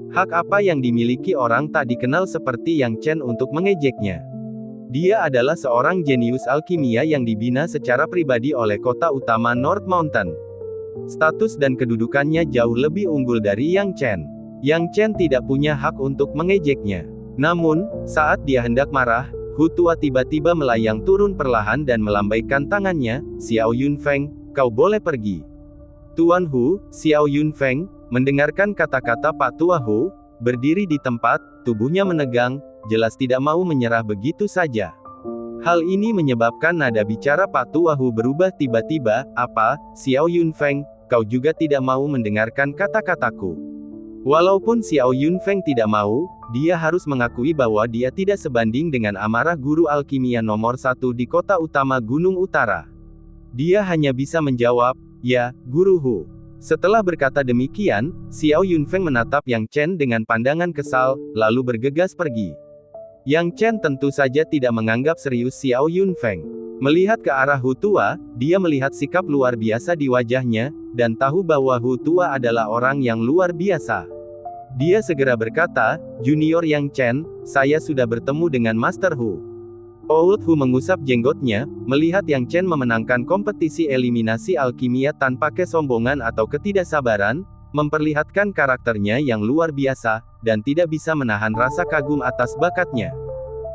Speaker 1: Hak apa yang dimiliki orang tak dikenal seperti Yang Chen untuk mengejeknya? Dia adalah seorang jenius alkimia yang dibina secara pribadi oleh kota utama North Mountain. Status dan kedudukannya jauh lebih unggul dari Yang Chen. Yang Chen tidak punya hak untuk mengejeknya. Namun, saat dia hendak marah, Hu Tua tiba-tiba melayang turun perlahan dan melambaikan tangannya, "Xiao Yunfeng, kau boleh pergi." Tuan Hu, Xiao Yunfeng, mendengarkan kata-kata Pak Tua Hu, berdiri di tempat, tubuhnya menegang, jelas tidak mau menyerah begitu saja. Hal ini menyebabkan nada bicara Pak Tua Hu berubah tiba-tiba. "Apa, Xiao Yunfeng, kau juga tidak mau mendengarkan kata-kataku?" Walaupun Xiao Yunfeng tidak mau, dia harus mengakui bahwa dia tidak sebanding dengan amarah guru alkimia nomor 1 di kota utama Gunung Utara. Dia hanya bisa menjawab, "Ya, Guru Hu." Setelah berkata demikian, Xiao Yunfeng menatap Yang Chen dengan pandangan kesal, lalu bergegas pergi. Yang Chen tentu saja tidak menganggap serius Xiao Yunfeng. Melihat ke arah Hu Tua, dia melihat sikap luar biasa di wajahnya, dan tahu bahwa Hu Tua adalah orang yang luar biasa. Dia segera berkata, "Junior Yang Chen, saya sudah bertemu dengan Master Hu." Old Hu mengusap jenggotnya, melihat Yang Chen memenangkan kompetisi eliminasi alkimia tanpa kesombongan atau ketidaksabaran, memperlihatkan karakternya yang luar biasa, dan tidak bisa menahan rasa kagum atas bakatnya.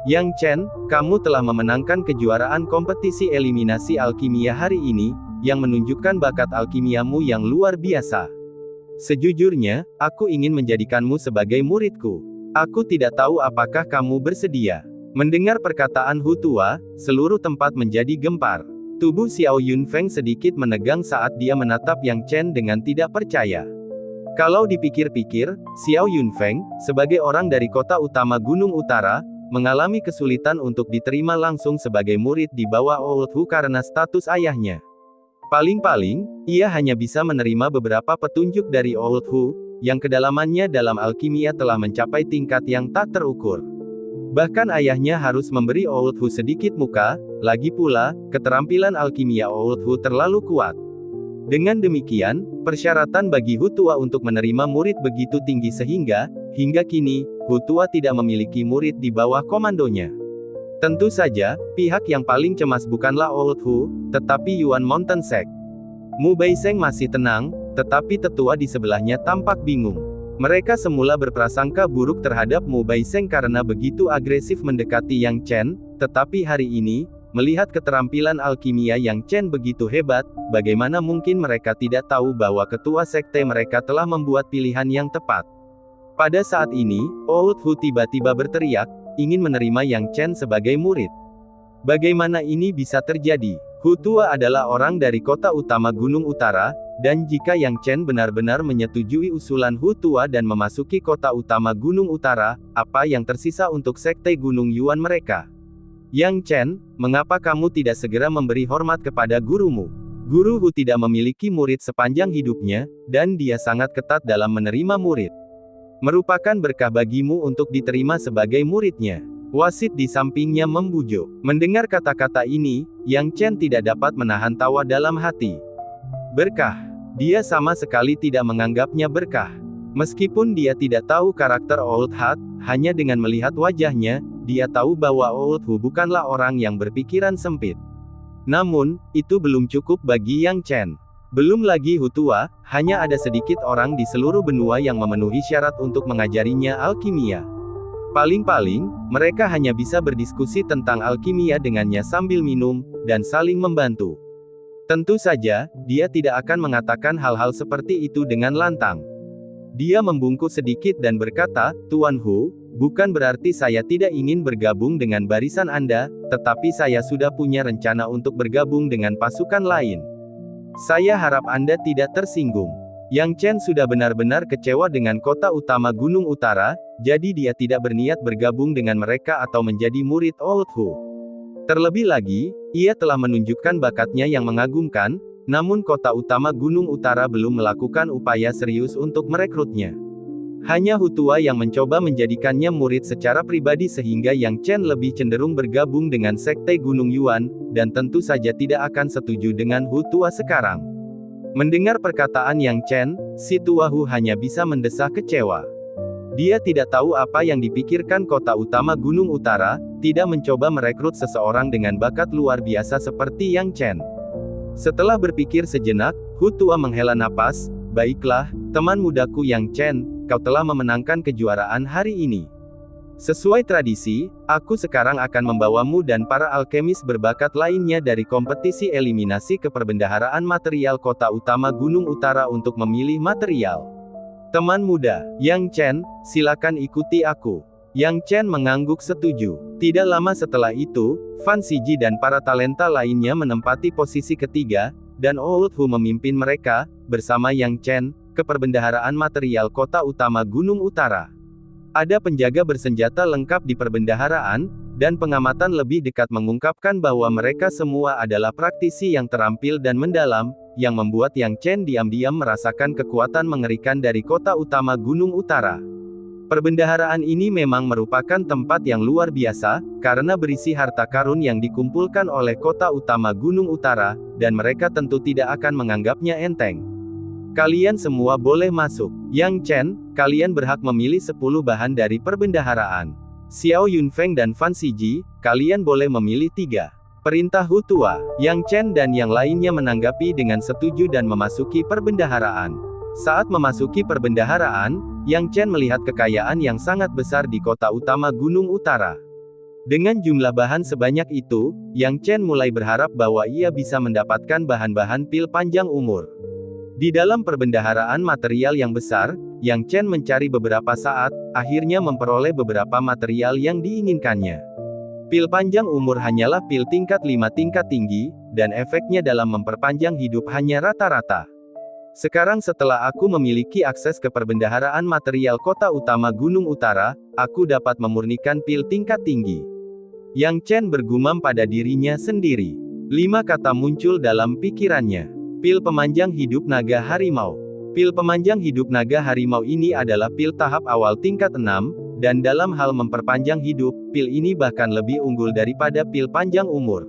Speaker 1: "Yang Chen, kamu telah memenangkan kejuaraan kompetisi eliminasi alkimia hari ini, yang menunjukkan bakat alkimiamu yang luar biasa. Sejujurnya, aku ingin menjadikanmu sebagai muridku. Aku tidak tahu apakah kamu bersedia." Mendengar perkataan Hu Tua, seluruh tempat menjadi gempar. Tubuh Xiao Yunfeng sedikit menegang saat dia menatap Yang Chen dengan tidak percaya. Kalau dipikir-pikir, Xiao Yunfeng, sebagai orang dari kota utama Gunung Utara, mengalami kesulitan untuk diterima langsung sebagai murid di bawah Old Hu karena status ayahnya. Paling-paling, ia hanya bisa menerima beberapa petunjuk dari Old Hu, yang kedalamannya dalam alkimia telah mencapai tingkat yang tak terukur. Bahkan ayahnya harus memberi Old Hu sedikit muka, lagi pula, keterampilan alkimia Old Hu terlalu kuat. Dengan demikian, persyaratan bagi Hu Tua untuk menerima murid begitu tinggi sehingga, hingga kini, Hu Tua tidak memiliki murid di bawah komandonya. Tentu saja, pihak yang paling cemas bukanlah Old Hu, tetapi Yuan Mountain Sect. Mu Baiseng masih tenang, tetapi tetua di sebelahnya tampak bingung. Mereka semula berprasangka buruk terhadap Mu Baiseng karena begitu agresif mendekati Yang Chen, tetapi hari ini, melihat keterampilan alkimia Yang Chen begitu hebat, bagaimana mungkin mereka tidak tahu bahwa ketua sekte mereka telah membuat pilihan yang tepat. Pada saat ini, Old Hu tiba-tiba berteriak, ingin menerima Yang Chen sebagai murid. Bagaimana ini bisa terjadi? Hu Tua adalah orang dari kota utama Gunung Utara, dan jika Yang Chen benar-benar menyetujui usulan Hu Tua dan memasuki kota utama Gunung Utara, apa yang tersisa untuk sekte Gunung Yuan mereka? Yang Chen, mengapa kamu tidak segera memberi hormat kepada gurumu? Guru Hu tidak memiliki murid sepanjang hidupnya, dan dia sangat ketat dalam menerima murid. Merupakan berkah bagimu untuk diterima sebagai muridnya. Wasit di sampingnya membujuk. Mendengar kata-kata ini, Yang Chen tidak dapat menahan tawa dalam hati. Berkah. Dia sama sekali tidak menganggapnya berkah. Meskipun dia tidak tahu karakter Old Hat, hanya dengan melihat wajahnya, dia tahu bahwa Old Hu bukanlah orang yang berpikiran sempit. Namun, itu belum cukup bagi Yang Chen. Belum lagi Hu tua, hanya ada sedikit orang di seluruh benua yang memenuhi syarat untuk mengajarinya alkimia. Paling-paling, mereka hanya bisa berdiskusi tentang alkimia dengannya sambil minum, dan saling membantu. Tentu saja, dia tidak akan mengatakan hal-hal seperti itu dengan lantang. Dia membungkuk sedikit dan berkata, Tuan Hu, bukan berarti saya tidak ingin bergabung dengan barisan Anda, tetapi saya sudah punya rencana untuk bergabung dengan pasukan lain. Saya harap Anda tidak tersinggung. Yang Chen sudah benar-benar kecewa dengan kota utama Gunung Utara, jadi dia tidak berniat bergabung dengan mereka atau menjadi murid Old Hu. Terlebih lagi, ia telah menunjukkan bakatnya yang mengagumkan, namun kota utama Gunung Utara belum melakukan upaya serius untuk merekrutnya. Hanya Hu tua yang mencoba menjadikannya murid secara pribadi sehingga Yang Chen lebih cenderung bergabung dengan sekte Gunung Yuan, dan tentu saja tidak akan setuju dengan Hu tua sekarang. Mendengar perkataan Yang Chen, si tua Hu hanya bisa mendesah kecewa. Dia tidak tahu apa yang dipikirkan kota utama Gunung Utara, tidak mencoba merekrut seseorang dengan bakat luar biasa seperti Yang Chen. Setelah berpikir sejenak, Hu tua menghela napas, baiklah, teman mudaku Yang Chen, kau telah memenangkan kejuaraan hari ini. Sesuai tradisi, aku sekarang akan membawamu dan para alkemis berbakat lainnya dari kompetisi eliminasi ke perbendaharaan material kota utama Gunung Utara untuk memilih material. Teman muda, Yang Chen, silakan ikuti aku. Yang Chen mengangguk setuju. Tidak lama setelah itu, Fan Siji dan para talenta lainnya menempati posisi ketiga, dan Old Hu memimpin mereka, bersama Yang Chen, ke perbendaharaan material kota utama Gunung Utara. Ada penjaga bersenjata lengkap di perbendaharaan, dan pengamatan lebih dekat mengungkapkan bahwa mereka semua adalah praktisi yang terampil dan mendalam, yang membuat Yang Chen diam-diam merasakan kekuatan mengerikan dari kota utama Gunung Utara. Perbendaharaan ini memang merupakan tempat yang luar biasa, karena berisi harta karun yang dikumpulkan oleh kota utama Gunung Utara, dan mereka tentu tidak akan menganggapnya enteng. Kalian semua boleh masuk. Yang Chen, kalian berhak memilih 10 bahan dari perbendaharaan. Xiao Yunfeng dan Fan Siji, kalian boleh memilih 3. Perintah Hu tua. Yang Chen dan yang lainnya menanggapi dengan setuju dan memasuki perbendaharaan. Saat memasuki perbendaharaan, Yang Chen melihat kekayaan yang sangat besar di kota utama Gunung Utara. Dengan jumlah bahan sebanyak itu, Yang Chen mulai berharap bahwa ia bisa mendapatkan bahan-bahan pil panjang umur. Di dalam perbendaharaan material yang besar, Yang Chen mencari beberapa saat, akhirnya memperoleh beberapa material yang diinginkannya. Pil panjang umur hanyalah pil tingkat 5 tingkat tinggi, dan efeknya dalam memperpanjang hidup hanya rata-rata. Sekarang setelah aku memiliki akses ke perbendaharaan material kota utama Gunung Utara, aku dapat memurnikan pil tingkat tinggi. Yang Chen bergumam pada dirinya sendiri. 5 kata muncul dalam pikirannya. Pil pemanjang hidup naga harimau. Pil pemanjang hidup naga harimau ini adalah pil tahap awal tingkat 6, dan dalam hal memperpanjang hidup, pil ini bahkan lebih unggul daripada pil panjang umur.